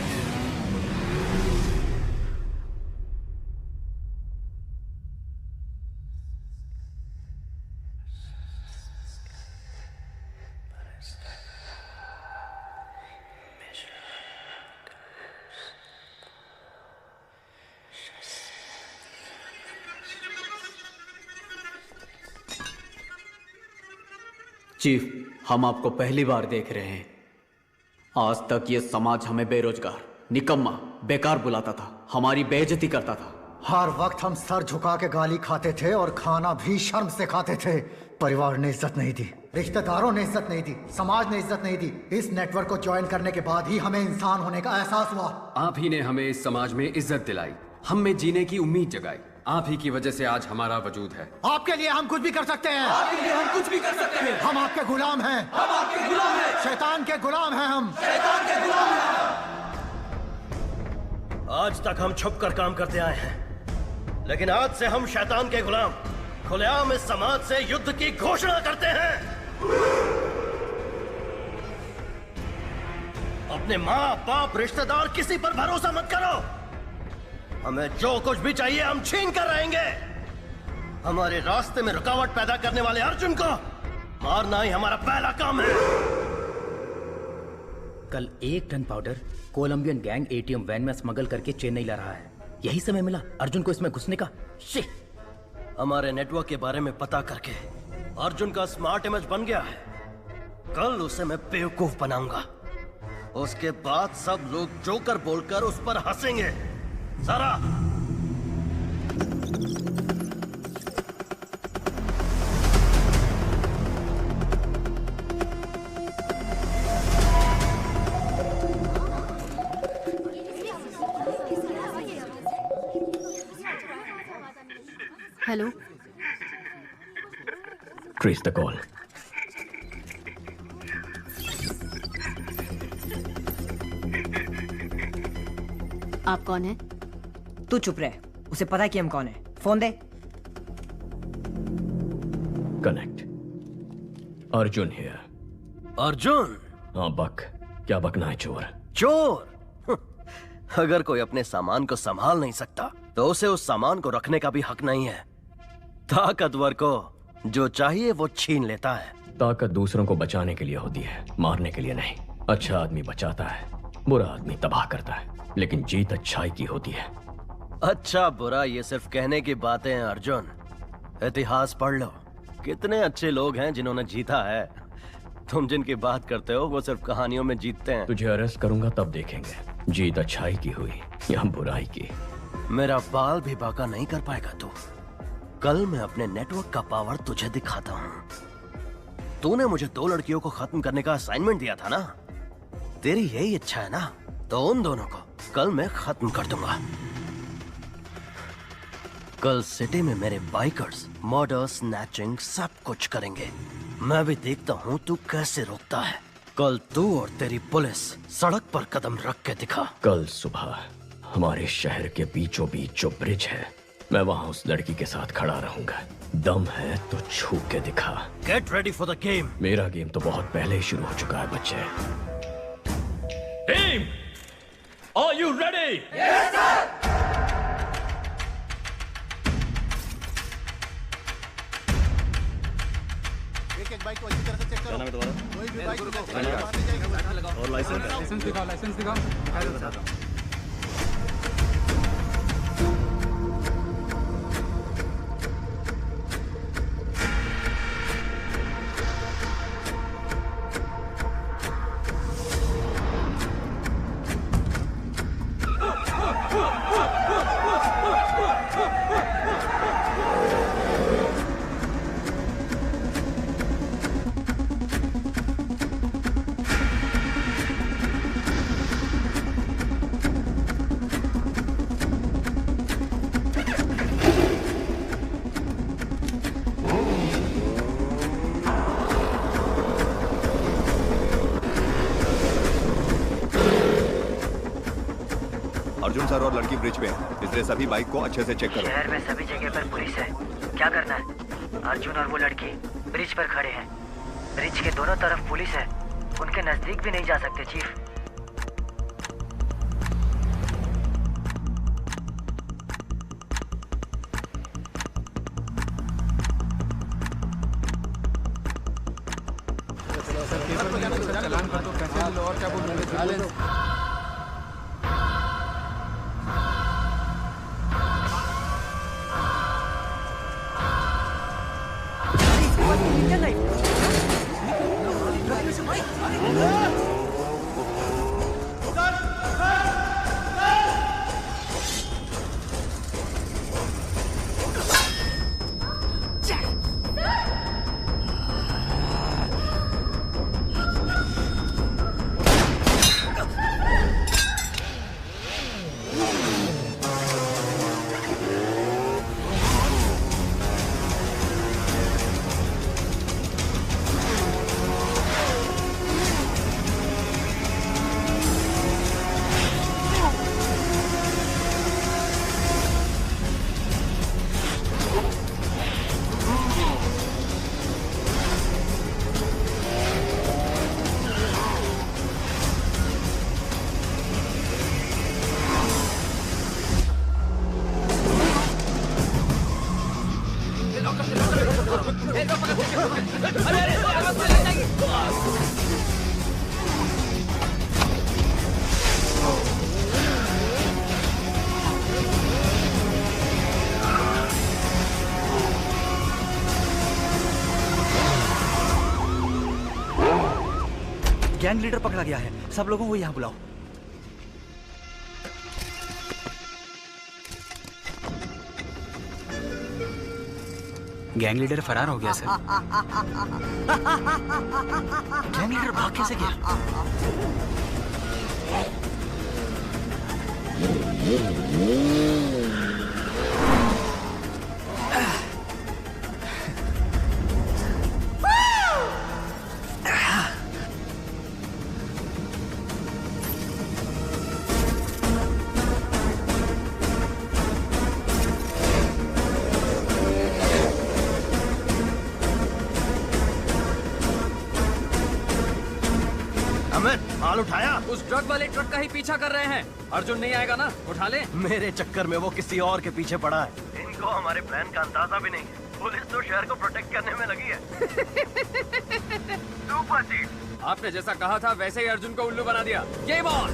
चीफ, हम आपको पहली बार देख रहे हैं। आज तक ये समाज हमें बेरोजगार, निकम्मा, बेकार बुलाता था, हमारी बेइज्जती करता था। हर वक्त हम सर झुका के गाली खाते थे और खाना भी शर्म से खाते थे। परिवार ने इज्जत नहीं दी, रिश्तेदारों ने इज्जत नहीं दी, समाज ने इज्जत नहीं दी। इस नेटवर्क को ज्वाइन करने के बाद ही हमें इंसान होने का एहसास हुआ। आप ही ने हमें इस समाज में इज्जत दिलाई, हम में जीने की उम्मीद जगाई। आप ही की वजह से आज हमारा वजूद है। आपके लिए हम कुछ भी कर सकते हैं। आपके लिए हम कुछ भी कर सकते हैं। हम आपके गुलाम हैं। हम आपके गुलाम हैं। शैतान के गुलाम हैं हम। शैतान के गुलाम हैं। आज तक हम छुप कर काम करते आए हैं, लेकिन आज से हम शैतान के गुलाम खुलेआम इस समाज से युद्ध की घोषणा करते हैं। अपने माँ बाप रिश्तेदार किसी पर भरोसा मत करो। हमें जो कुछ भी चाहिए हम छीन कर रहेंगे। हमारे रास्ते में रुकावट पैदा करने वाले अर्जुन को मारना ही हमारा पहला काम है। कल 1 ton powder Colombian gang ATM van में स्मगल करके चेन्नई ला रहा है। यही समय मिला अर्जुन को इसमें घुसने का। हमारे नेटवर्क के बारे में पता करके अर्जुन का स्मार्ट इमेज बन गया है। कल उसे मैं बेवकूफ बनाऊंगा। उसके बाद सब लोग जोकर बोलकर उस पर हंसेंगे। सारा, हेलो, ट्रेस द कॉल। आप कौन है? तू चुप रहे, उसे पता है कि हम कौन है। Phone they. Connect. Arjun here. Arjun? हाँ बक, क्या बकना है चोर? चोर? अगर कोई अपने सामान को संभाल नहीं सकता तो उसे उस सामान को रखने का भी हक नहीं है। ताकतवर को जो चाहिए वो छीन लेता है। ताकत दूसरों को बचाने के लिए होती है, मारने के लिए नहीं। अच्छा आदमी बचाता है, बुरा आदमी तबाह करता है, लेकिन जीत अच्छाई की होती है। अच्छा बुरा ये सिर्फ कहने की बातें हैं अर्जुन। इतिहास पढ़ लो, कितने अच्छे लोग हैं जिन्होंने जीता है। तुम जिनकी बात करते हो वो सिर्फ कहानियों में जीतते हैं। तुझे अरेस्ट करूंगा तब देखेंगे जीत अच्छाई की हुई या बुराई की। मेरा बाल भी बाका नहीं कर पाएगा तू। कल मैं अपने नेटवर्क का पावर तुझे दिखाता हूँ। तूने मुझे 2 लड़कियों को खत्म करने का असाइनमेंट दिया था ना? तेरी यही इच्छा है ना? तो उन दोनों को कल मैं खत्म कर दूंगा। कल सिटी में मेरे बाइकर्स मर्डर, स्नैचिंग सब कुछ करेंगे। मैं भी देखता हूँ तू कैसे रोकता है। कल तू और तेरी पुलिस सड़क पर कदम रख के दिखा। कल सुबह हमारे शहर के बीचों बीच जो ब्रिज है, मैं वहाँ उस लड़की के साथ खड़ा रहूंगा। दम है तो छू के दिखा। Get ready for the game. मेरा गेम तो बहुत पहले ही शुरू हो चुका है बच्चे। Team, are you ready? Yes sir. एक बाइक को अच्छी तरह से चेक करो। कोई भी बाइक को और लाइसेंस दिखाओ, लाइसेंस दिखाओ। अर्जुन सर और लड़की ब्रिज पे है, इसलिए सभी बाइक को अच्छे से चेक करो। शहर में सभी जगह पर पुलिस है, क्या करना है? अर्जुन और वो लड़की ब्रिज पर खड़े हैं। ब्रिज के दोनों तरफ पुलिस है, उनके नजदीक भी नहीं जा सकते चीफ। चलान कर दो, पैसे लो और क्या बोलूं। गैंग लीडर पकड़ा गया है, सब लोगों को यहाँ बुलाओ। गैंग लीडर फरार हो गया सर। गैंग लीडर भाग कैसे गया? सवाल उठाया? उस ड्रग वाले ट्रक का ही पीछा कर रहे हैं। अर्जुन नहीं आएगा ना? उठा ले। मेरे चक्कर में वो किसी और के पीछे पड़ा है। इनको हमारे प्लान का अंदाजा भी नहीं है। पुलिस तो शहर को प्रोटेक्ट करने में लगी है। सुपर चीफ, आपने जैसा कहा था वैसे ही अर्जुन को उल्लू बना दिया। Game on.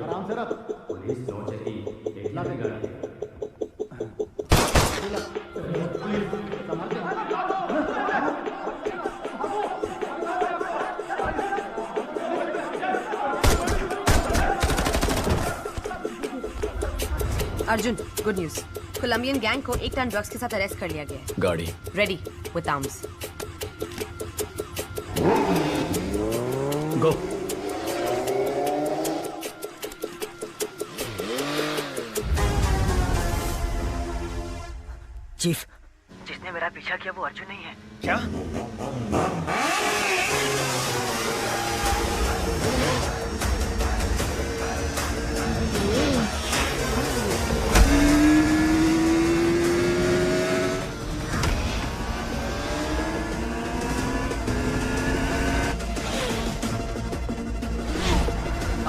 आराम से रख। Police no checking Arjun, good news. Colombian gang को 1 टन ड्रग्स के साथ अरेस्ट कर लिया गया है। गाड़ी ready with arms. Go. Chief, जिसने मेरा पीछा किया वो अर्जुन नहीं है। क्या?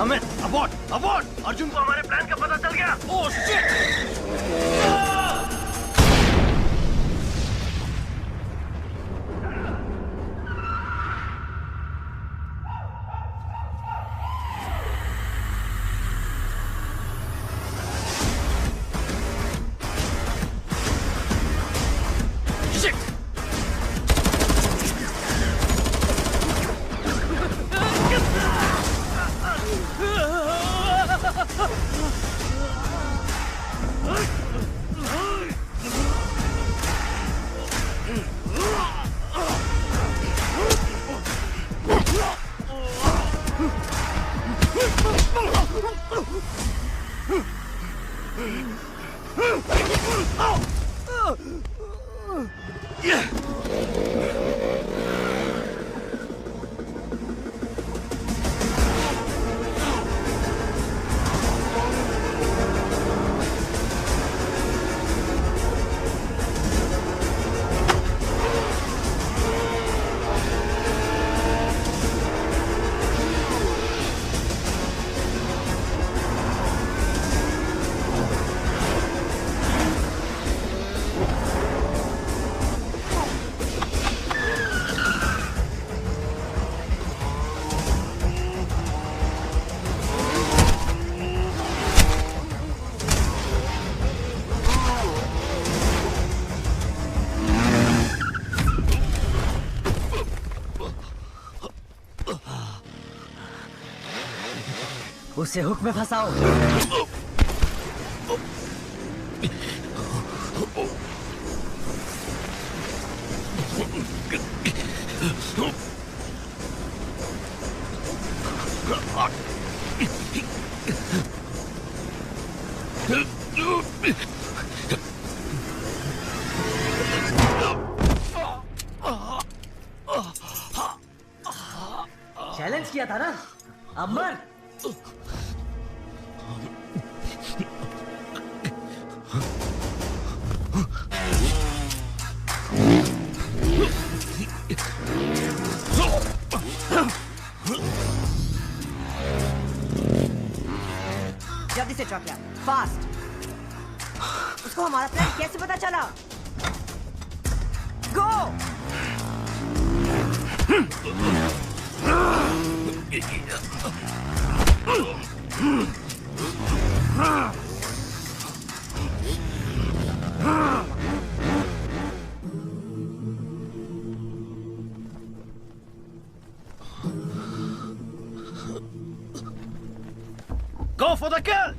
Amit, abort, abort! अर्जुन को हमारे प्लान का पता चल गया। Oh shit! उसे हुक में फंसाओ। चैलेंज किया था ना, अमर। जल्दी से चौकिया, फास्ट। उसको हमारा प्लान कैसे पता चला? Go. Go for the kill!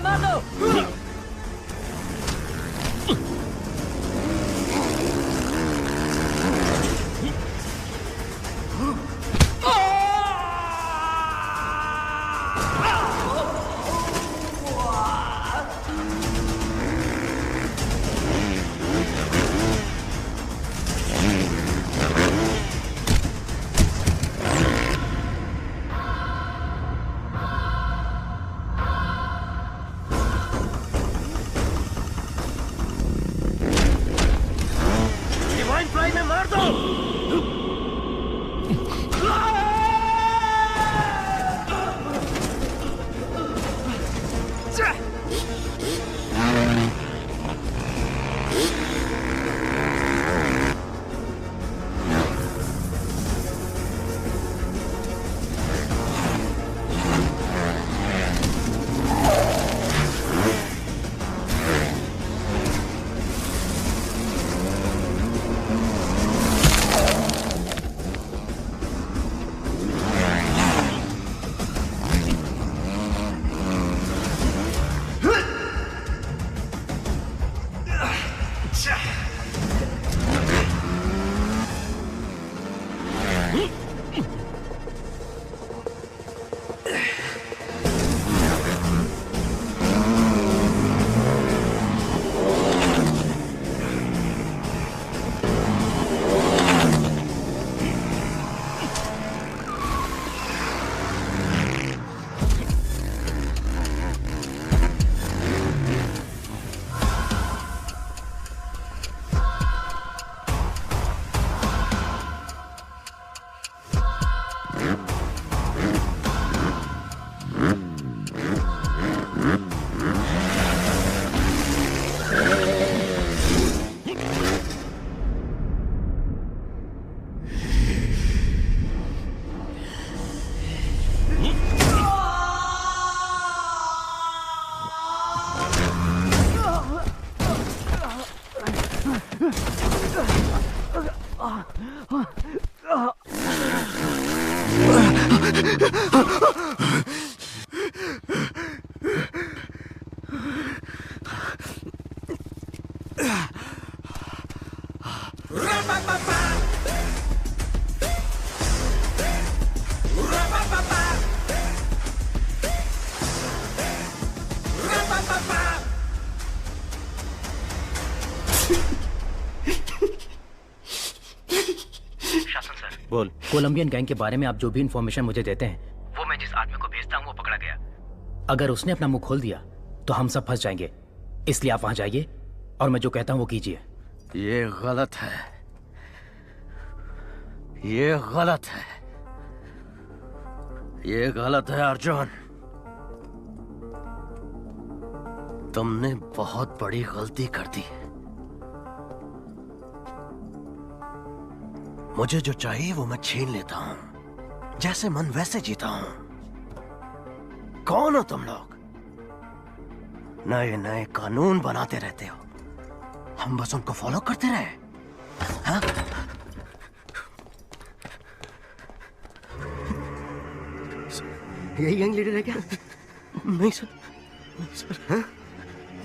मार दो। बोल। कोलंबियन गैंग के बारे में आप जो भी इंफॉर्मेशन मुझे देते हैं वो मैं जिस आदमी को भेजता हूँ वो पकड़ा गया। अगर उसने अपना मुंह खोल दिया तो हम सब फंस जाएंगे, इसलिए आप वहां जाइए और मैं जो कहता हूं वो कीजिए। ये गलत है, ये गलत है, ये गलत है अर्जुन। तुमने बहुत बड़ी गलती कर दी। मुझे जो चाहिए वो मैं छीन लेता हूं, जैसे मन वैसे जीता हूं। कौन हो तुम लोग? नए नए कानून बनाते रहते हो, हम बस उनको फॉलो करते रहे। हाँ? यही गैंग लीडर है क्या? नहीं सर, नहीं सर, हाँ?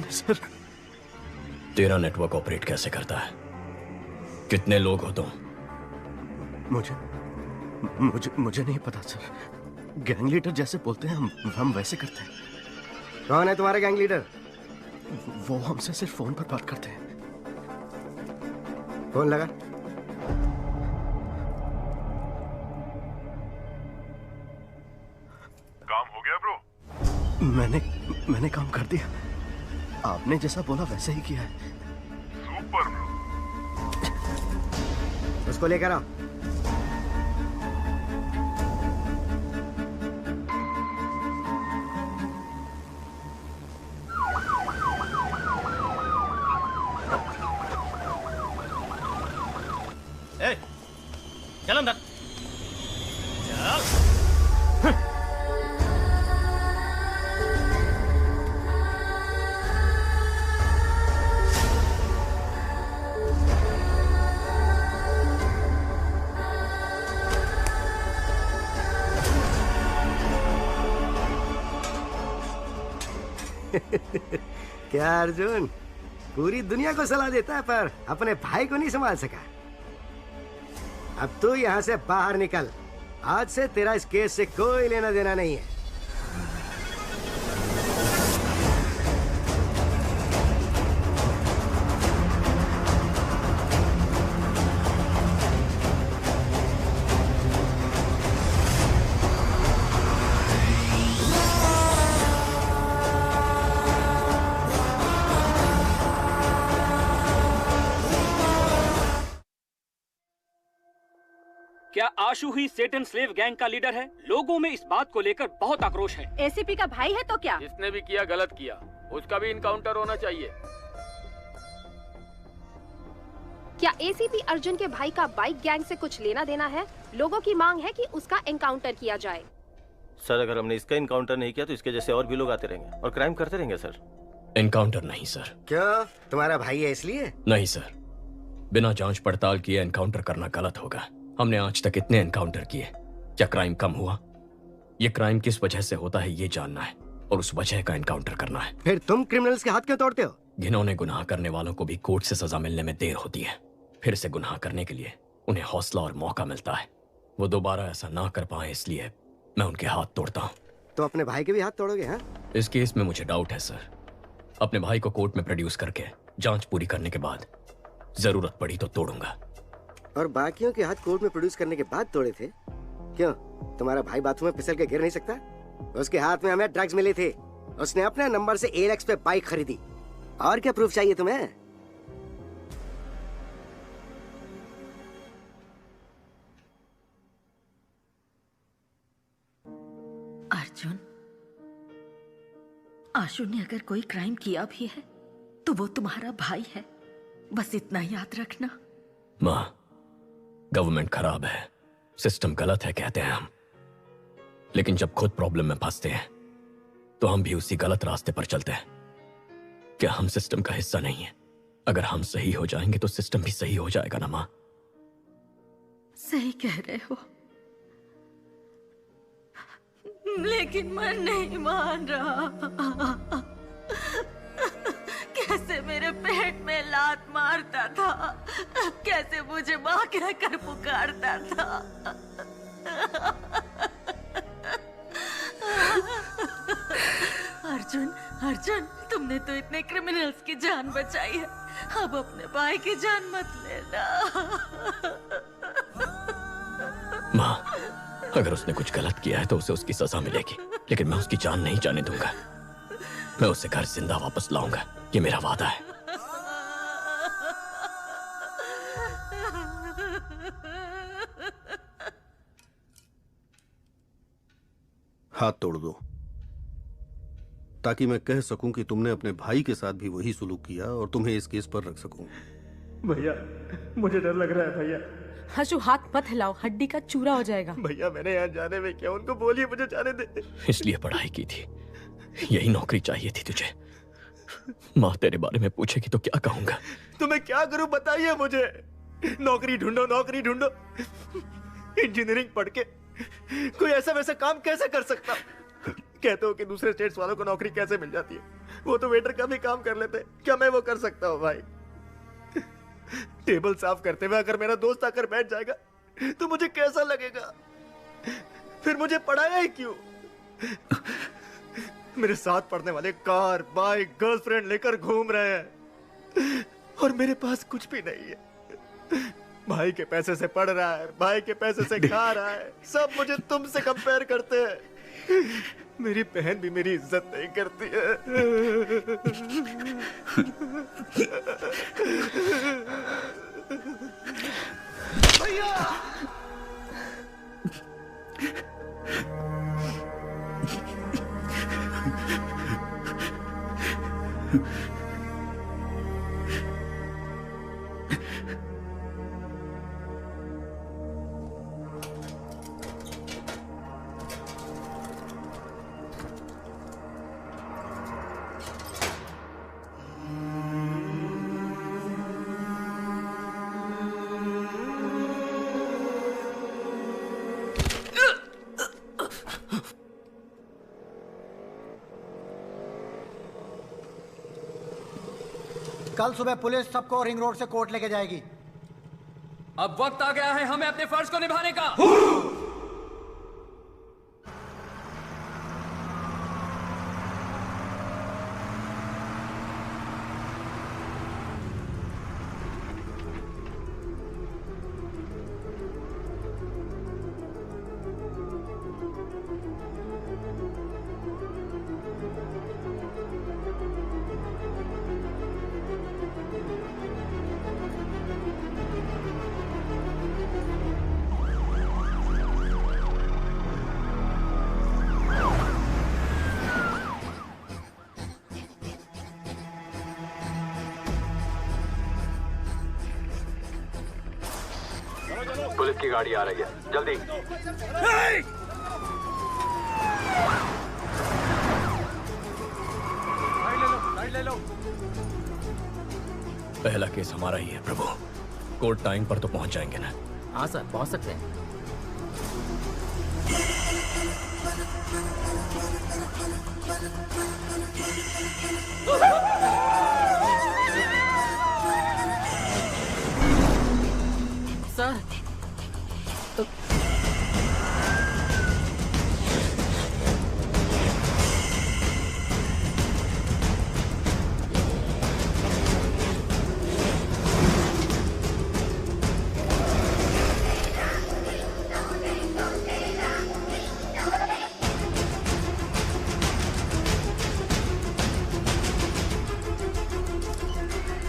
नहीं सर। तेरा नेटवर्क ऑपरेट कैसे करता है? कितने लोग हो तुम? मुझे नहीं पता सर। गैंग लीडर जैसे बोलते हैं हम वैसे करते हैं। कौन है तुम्हारे गैंग लीडर? वो हमसे सिर्फ फोन पर बात करते हैं। फोन लगा। काम हो गया ब्रो? मैंने काम कर दिया। आपने जैसा बोला वैसे ही किया है। Super bro. उसको लेकर आओ। चल अंदर। क्या अर्जुन, पूरी दुनिया को सलाह देता है पर अपने भाई को नहीं संभाल सका। अब तू यहाँ से बाहर निकल। आज से तेरा इस केस से कोई लेना देना नहीं है। क्या आशु ही सेटन स्लेव गैंग का लीडर है? लोगों में इस बात को लेकर बहुत आक्रोश है। एसीपी का भाई है तो क्या? जिसने भी किया गलत किया, उसका भी इनकाउंटर होना चाहिए। क्या एसीपी अर्जुन के भाई का बाइक गैंग से कुछ लेना देना है? लोगों की मांग है कि उसका एनकाउंटर किया जाए। सर, अगर हमने इसका इनकाउंटर नहीं किया तो इसके जैसे और भी लोग आते रहेंगे और क्राइम करते रहेंगे सर। एनकाउंटर नहीं सर। क्यों? तुम्हारा भाई है इसलिए? नहीं सर, बिना जांच पड़ताल किए एनकाउंटर करना गलत होगा। हमने आज तक इतने एनकाउंटर किए, क्या क्राइम कम हुआ? ये क्राइम किस वजह से होता है ये जानना है और उस वजह का एनकाउंटर करना है। फिर तुम क्रिमिनल्स के हाथ क्यों तोड़ते हो? घिनौने गुनाह करने वालों को भी कोर्ट से सजा मिलने में देर होती है। फिर से गुनाह करने के लिए उन्हें हौसला और मौका मिलता है। वो दोबारा ऐसा ना कर पाए इसलिए मैं उनके हाथ तोड़ता हूँ। तो अपने भाई के भी हाथ तोड़ोगे? हाँ, इस केस में मुझे डाउट है सर। अपने भाई को कोर्ट में प्रोड्यूस करके जांच पूरी करने के बाद जरूरत पड़ी तो तोड़ूंगा। और बाकियों के हाथ कोर्ट में प्रोड्यूस करने के बाद तोड़े थे? क्यों, तुम्हारा भाई बाथरूम में फिसल के गिर नहीं सकता? उसके हाथ में हमें ड्रग्स मिले थे। उसने अपने नंबर से एलेक्स पे बाइक खरीदी। और क्या प्रूफ चाहिए तुम्हें? अर्जुन, आशु ने अगर कोई क्राइम किया भी है तो वो तुम्हारा भाई है, बस इतना याद रखना। माँ, गवर्नमेंट खराब है, सिस्टम गलत है कहते हैं हम, लेकिन जब खुद प्रॉब्लम में फंसते हैं तो हम भी उसी गलत रास्ते पर चलते हैं। क्या हम सिस्टम का हिस्सा नहीं है? अगर हम सही हो जाएंगे तो सिस्टम भी सही हो जाएगा ना माँ? सही कह रहे हो, लेकिन मन नहीं मान रहा। कैसे मेरे पेट में लात मारता था, कैसे मुझे माँ कहकर पुकारता था। अर्जुन, अर्जुन, तुमने तो इतने क्रिमिनल्स की जान बचाई है, अब अपने भाई की जान मत लेना। माँ, अगर उसने कुछ गलत किया है तो उसे उसकी सजा मिलेगी, लेकिन मैं उसकी जान नहीं जाने दूंगा। मैं उसे घर जिंदा वापस लाऊंगा, ये मेरा वादा है। हाथ तोड़ दो ताकि मैं कह सकूं कि तुमने अपने भाई के साथ भी वही सुलूक किया और तुम्हें इस केस पर रख सकूं। भैया, मुझे डर लग रहा है भैया। हशु, हाथ मत हिलाओ, हड्डी का चूरा हो जाएगा। भैया, मैंने यहाँ जाने में क्या, उनको बोलिए मुझे जाने दे। इसलिए पढ़ाई की थी, यही नौकरी चाहिए थी तुझे। माँ तेरे बारे में पूछेगी तो क्या कहूंगा? तो मैं क्या करूं बताइए मुझे। नौकरी ढूंढो, नौकरी ढूंढो। इंजीनियरिंग पढ़ के कोई ऐसा वैसा काम कैसे कर सकता? कहते हो कि दूसरे स्टेट्स वालों को नौकरी कैसे मिल जाती है, वो तो वेटर का भी काम कर लेते। क्या मैं वो कर सकता हूँ भाई? टेबल साफ करते हुए अगर मेरा दोस्त आकर बैठ जाएगा तो मुझे कैसा लगेगा? फिर मुझे पढ़ाया ही क्यों? मेरे साथ पढ़ने वाले कार, बाइक, गर्लफ्रेंड लेकर घूम रहे हैं और मेरे पास कुछ भी नहीं है। भाई के पैसे से पढ़ रहा है, भाई के पैसे से खा रहा है, सब मुझे तुमसे कंपेयर करते हैं। मेरी बहन भी मेरी इज्जत नहीं करती है। भैया, कल सुबह पुलिस सबको रिंग रोड से कोर्ट लेके जाएगी। अब वक्त आ गया है हमें अपने फर्ज को निभाने का। पुलिस की गाड़ी आ रही है, जल्दी। ले लो। पहला केस हमारा ही है प्रभु। कोर्ट टाइम पर तो पहुंच जाएंगे ना? हाँ सर, पहुंच सकते हैं। सर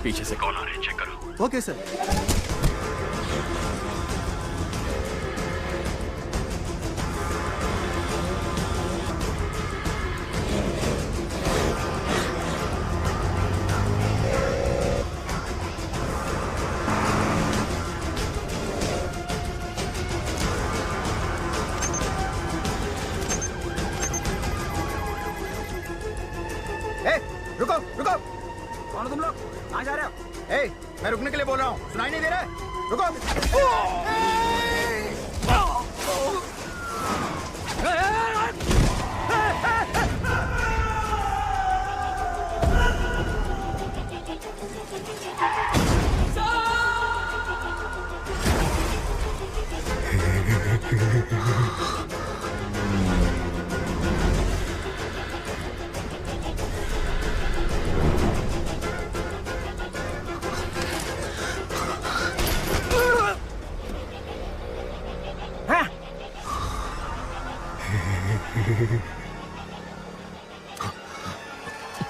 पीछे से कौन आ रहे हैं, चेक करो। Okay sir. रुको रुको, कौन हो तुम लोग? कहाँ जा रहे हो? ए, मैं रुकने के लिए बोल रहा हूँ, सुनाई नहीं दे रहा है? रुको।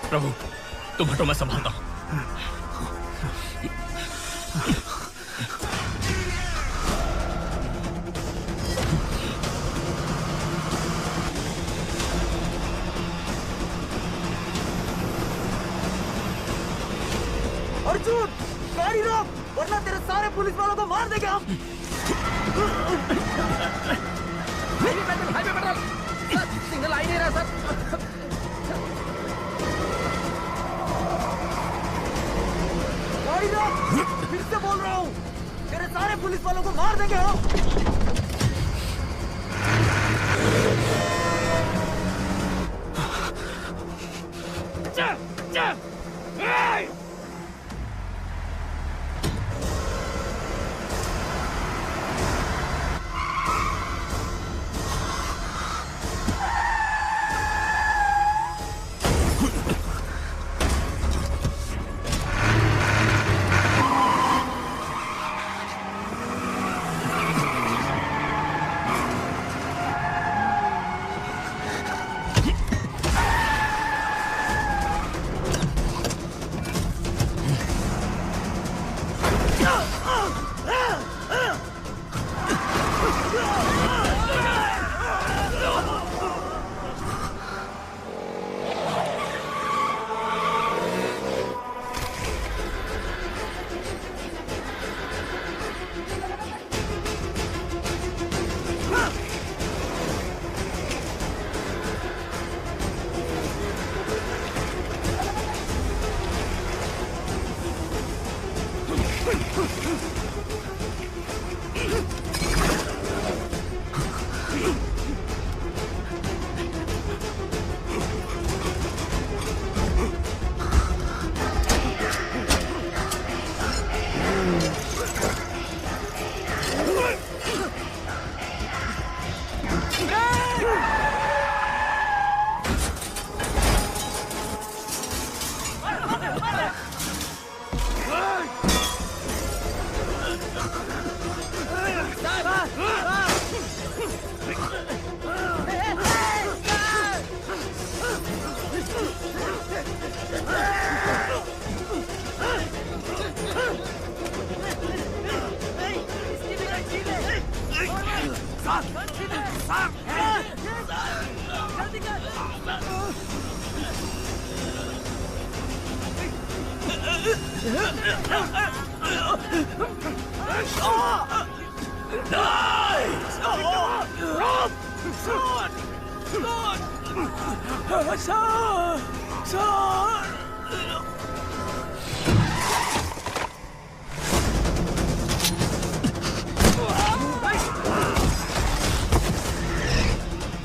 प्रभु तुम हटो, मैं संभालता हूं। अर्जुन, गाड़ी रोक, वरना तेरे सारे पुलिस वालों को मार देंगे हम। हाईवे पेट्रोल, सिग्नल आ ही नहीं रहा सर। गाड़ी रोक, फिर से बोल रहा हूँ, तेरे सारे पुलिस वालों को मार देंगे हम। चल, चल,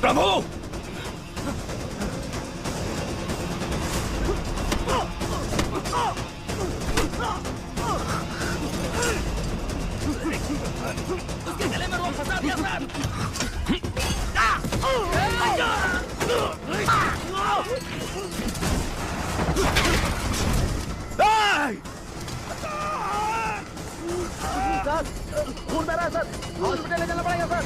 प्रभु उसके गले में रोक फंसा दिया सर। खून बह रहा है सर, हॉस्पिटल ले जाना पड़ेगा सर।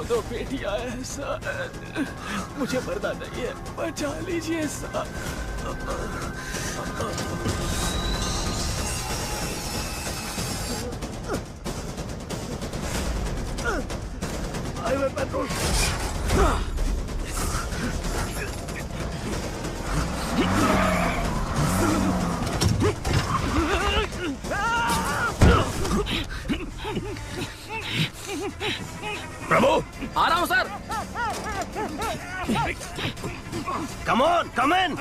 दो बेटियां हैं सर, मुझे मरना नहीं है, बचा लीजिए सर। Highway patrol. प्रभु आ रहा हूं सर। कम ऑन, कम इन।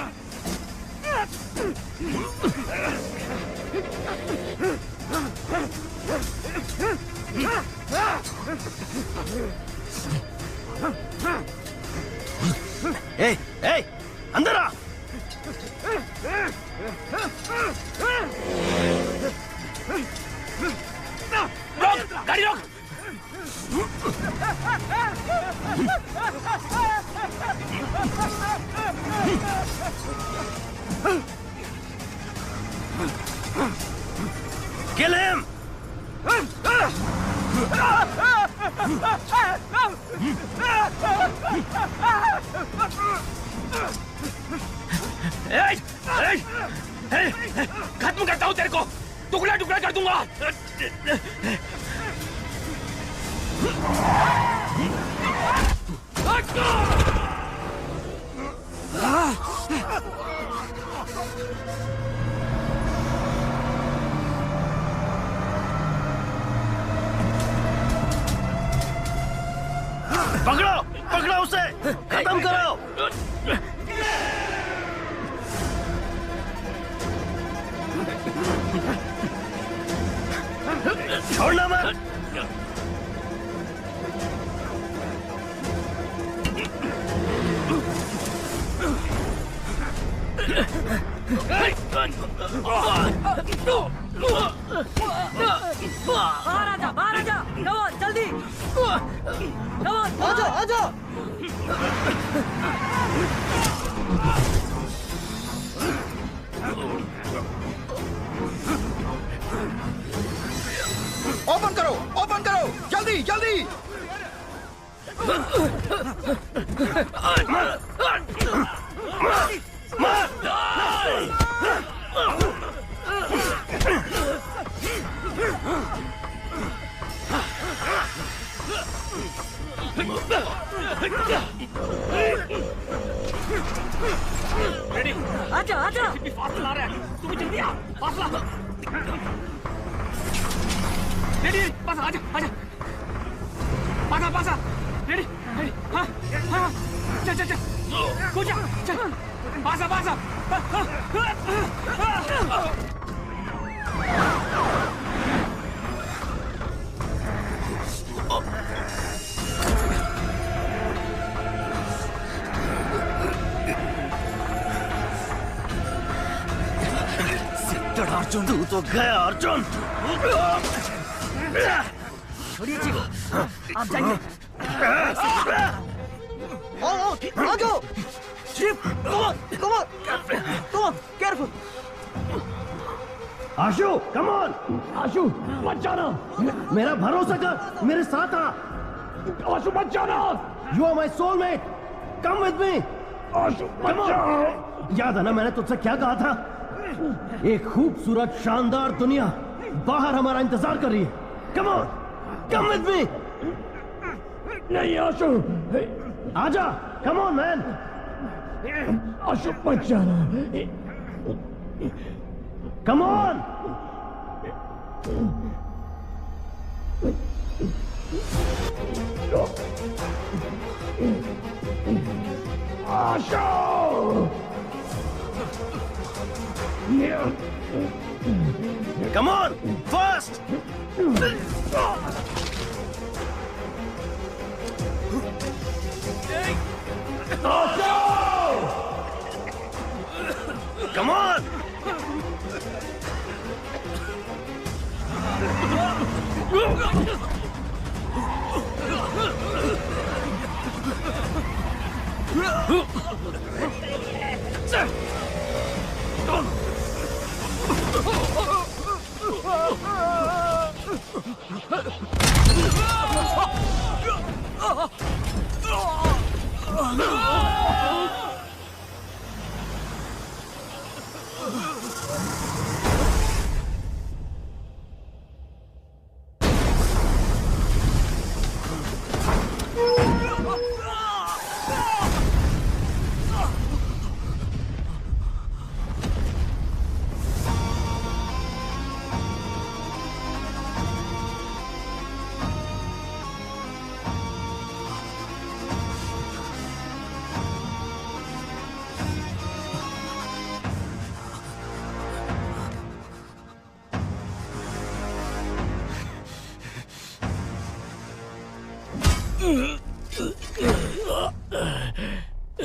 ए, ए, अंदर आ। रोक, गाड़ी रोक। Kill him! खत्म करता हूं तेरे को, टुकड़ा टुकड़ा कर दूंगा। पकड़ो, पकड़ो उसे, खत्म करो। छोड़ना मत। बाहर आजा, बाहर आजा, कमोन जल्दी, कमोन आजा, आजा। ओपन करो, ओपन करो, जल्दी जल्दी। रेडी, आजा, आजा। कितनी फास्ट ला रहा है, तू भी जल्दी आ, फास्ट ला। रेडी, पास आजा, आजा। पासा, पासा, रेडी, रेडी, हाँ, हाँ, चल, चल, चल, कूद जा, चल, पासा, पासा, अर्जुन, तू तो गया अर्जुन। छोड़िए चीफ, आप जाइए। आ जाओ chief, come on, come on, come on, careful. Ashu, come on, Ashu, मत जाना, मेरा भरोसा कर, मेरे साथ आ। आशु मत जाना, you are my soulmate, come with me. Ashu मत जाओ। याद है ना मैंने तुझसे क्या कहा था? एक खूबसूरत शानदार दुनिया बाहर हमारा इंतजार कर रही है। Come on, come with me. नहीं आशु, आजा, कम ऑन मैन। आशु मत जाना। Come on. Ashu! Come on, fast! Come on!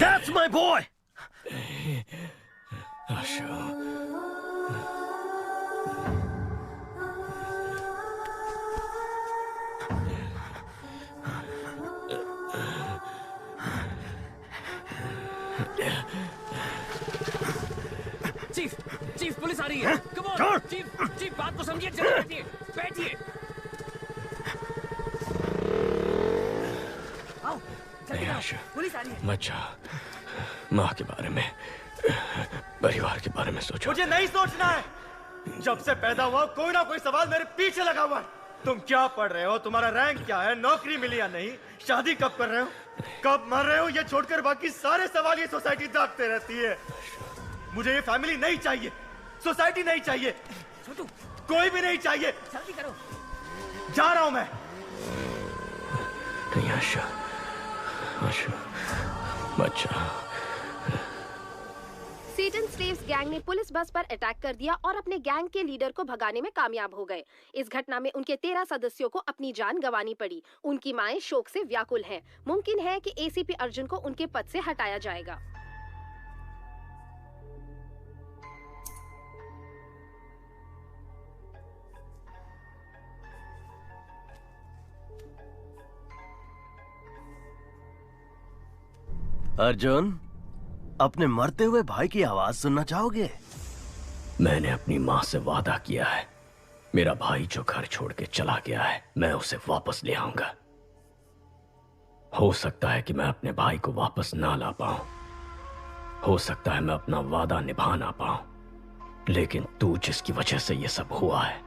That's my boy! Chief police आ रही है। कम ऑन चीफ बात को समझिए। चलिए बैठिए बैठिए। आओ पुलिस आ रही है। मत जा, माँ के बारे में, परिवार के बारे में सोचो। मुझे नहीं सोचना है। जब से पैदा हुआ कोई ना कोई सवाल मेरे पीछे लगा हुआ है। तुम क्या पढ़ रहे हो, तुम्हारा रैंक क्या है, नौकरी मिली या नहीं, शादी कब कर रहे हो, कब मर रहे हो, ये छोड़कर बाकी सारे सवाल ये सोसाइटी दागते रहती है। मुझे ये फैमिली नहीं चाहिए, सोसाइटी नहीं चाहिए, कोई भी नहीं चाहिए। जल्दी करो। जा रहा हूं मैं। नहीं आशा, आशा मत जा। सेटन स्लेव्स गैंग ने पुलिस बस पर अटैक कर दिया और अपने गैंग के लीडर को भगाने में कामयाब हो गए। इस घटना में उनके 13 सदस्यों को अपनी जान गंवानी पड़ी। उनकी माएं शोक से व्याकुल हैं। मुमकिन है कि एसीपी अर्जुन को उनके पद से हटाया जाएगा। अर्जुन, अपने मरते हुए भाई की आवाज सुनना चाहोगे? मैंने अपनी माँ से वादा किया है, मेरा भाई जो घर छोड़ के चला गया है, मैं उसे वापस ले आऊंगा। हो सकता है कि मैं अपने भाई को वापस ना ला पाऊं, हो सकता है मैं अपना वादा निभा ना पाऊं, लेकिन तू जिसकी वजह से ये सब हुआ है,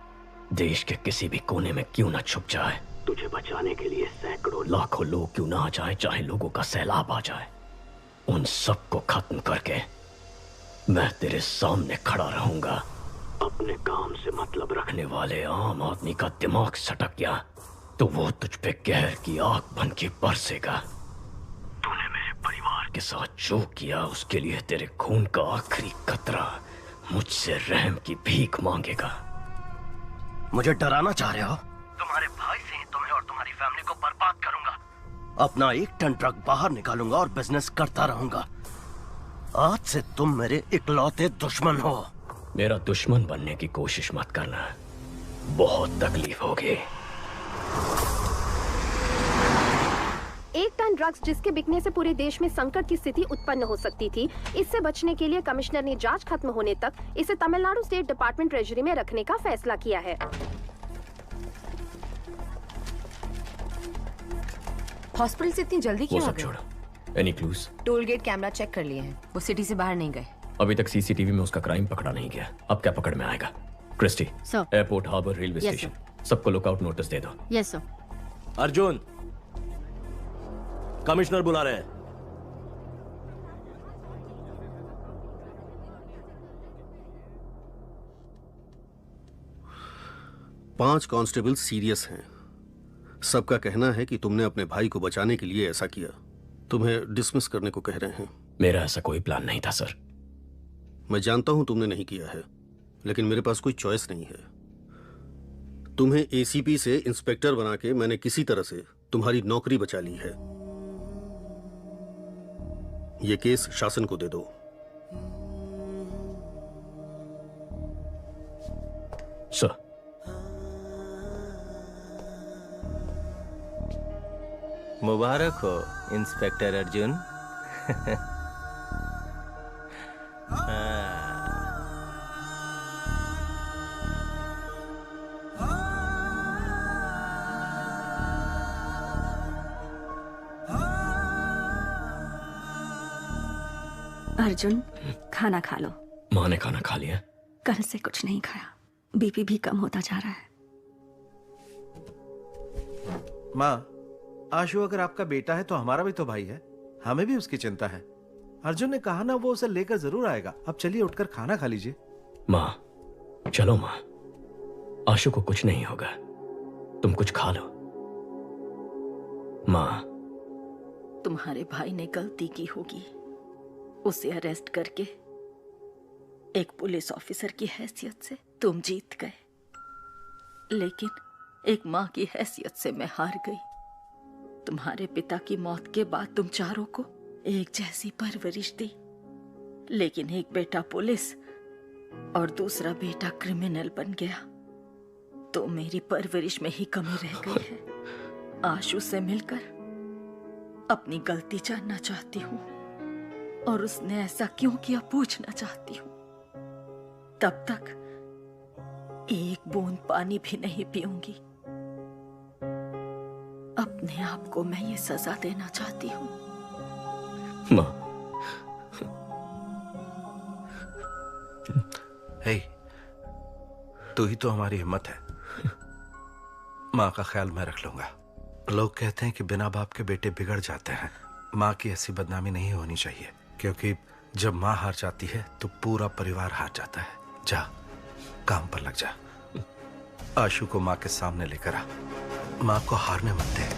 देश के किसी भी कोने में क्यों ना छुप जाए, तुझे बचाने के लिए सैकड़ों लाखों लोग क्यों ना आ जाए, चाहे लोगों का सैलाब आ जाए, उन सब को खत्म करके मैं तेरे सामने खड़ा रहूंगा। अपने काम से मतलब रखने वाले आम आदमी का दिमाग सटक गया तो वो तुझ पे कहर की आग बन के बरसेगा। तूने मेरे परिवार के साथ जो किया उसके लिए तेरे खून का आखिरी कतरा मुझसे रहम की भीख मांगेगा। मुझे डराना चाह रहे हो? तुम्हारे भाई से ही तुम्हें और तुम्हारी फैमिली को बर्बाद करूंगा। अपना 1 टन ट्रक बाहर निकालूंगा और बिजनेस करता रहूंगा। आज से तुम मेरे इकलौते दुश्मन हो। मेरा दुश्मन बनने की कोशिश मत करना, बहुत तकलीफ होगी। 1 टन ड्रग्स जिसके बिकने से पूरे देश में संकट की स्थिति उत्पन्न हो सकती थी। इससे बचने के लिए कमिश्नर ने जांच खत्म होने तक इसे तमिलनाडु स्टेट डिपार्टमेंट ट्रेजरी में रखने का फैसला किया है। हॉस्पिटल से इतनी जल्दी क्यों आ गए? Any clues? Toll gate camera check कर लिए हैं, वो सिटी से बाहर नहीं गए। अभी तक सीसीटीवी में उसका क्राइम पकड़ा नहीं गया, अब क्या पकड़ में आएगा? Christy, airport, harbour, railway Yes, station, सबको लुकआउट नोटिस दे दो। Yes sir. अर्जुन, कमिश्नर बुला रहे हैं। पांच कांस्टेबल सीरियस हैं। सबका कहना है कि तुमने अपने भाई को बचाने के लिए ऐसा किया। तुम्हें डिसमिस करने को कह रहे हैं। मेरा ऐसा कोई प्लान नहीं था सर। मैं जानता हूं तुमने नहीं किया है, लेकिन मेरे पास कोई चॉइस नहीं है। तुम्हें एसीपी से इंस्पेक्टर बना के मैंने किसी तरह से तुम्हारी नौकरी बचा ली है। यह केस शासन को दे दो। सर। मुबारक हो इंस्पेक्टर अर्जुन। अर्जुन, खाना खा लो। माँ ने खाना खा लिया? कल से कुछ नहीं खाया, बीपी भी कम होता जा रहा है। माँ, आशु अगर आपका बेटा है तो हमारा भी तो भाई है, हमें भी उसकी चिंता है। अर्जुन ने कहा ना वो उसे लेकर जरूर आएगा। अब चलिए उठकर खाना खा लीजिए। माँ, चलो माँ, आशु को कुछ नहीं होगा, तुम कुछ खा लो। माँ, तुम्हारे भाई ने गलती की होगी, उसे अरेस्ट करके एक पुलिस ऑफिसर की हैसियत से तुम जीत गए, लेकिन एक माँ की हैसियत से मैं हार गई। तुम्हारे पिता की मौत के बाद तुम चारों को एक जैसी परवरिश दी, लेकिन एक बेटा पुलिस और दूसरा बेटा क्रिमिनल बन गया, तो मेरी परवरिश में ही कमी रह गई है। आशु से मिलकर अपनी गलती जानना चाहती हूँ और उसने ऐसा क्यों किया पूछना चाहती हूँ। तब तक एक बूंद पानी भी नहीं पीऊंगी। अपने आप को मैं ये सजा देना चाहती हूँ। माँ, हे, तू ही तो हमारी हिम्मत है। माँ का ख्याल मैं रख लूंगा। लोग कहते हैं कि बिना बाप के बेटे बिगड़ जाते हैं। माँ की ऐसी बदनामी नहीं होनी चाहिए, क्योंकि जब माँ हार जाती है तो पूरा परिवार हार जाता है। जा, काम पर लग जा। आशु को माँ के सामने लेकर आ। माँ को हारने मत दे।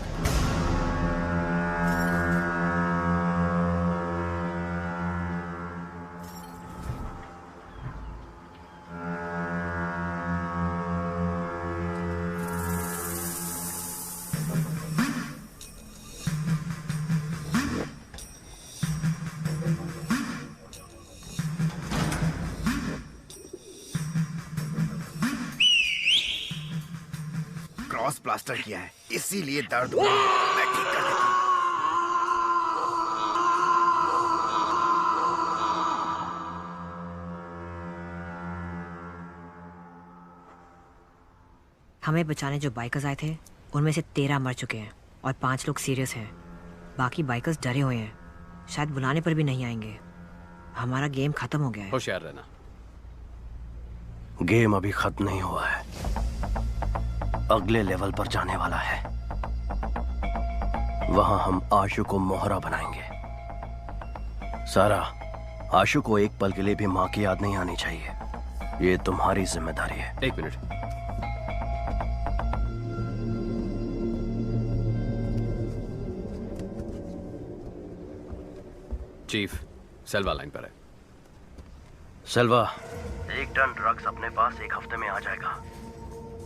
क्रॉस प्लास्टर किया है, इसीलिए दर्द हुआ। मैं ठीक कर देता हूं। हमें बचाने जो बाइकर्स आए थे उनमें से 13 मर चुके हैं और 5 लोग सीरियस हैं। बाकी बाइकर्स डरे हुए हैं, शायद बुलाने पर भी नहीं आएंगे। हमारा गेम खत्म हो गया है। होशियार रहना। गेम अभी खत्म नहीं हुआ है, अगले लेवल पर जाने वाला है। वहां हम आशु को मोहरा बनाएंगे। सारा, आशु को एक पल के लिए भी मां की याद नहीं आनी चाहिए। ये तुम्हारी जिम्मेदारी है। एक मिनट। चीफ, सेल्वा लाइन पर है। सेल्वा, 1 टन ड्रग्स अपने पास 1 हफ्ते में आ जाएगा।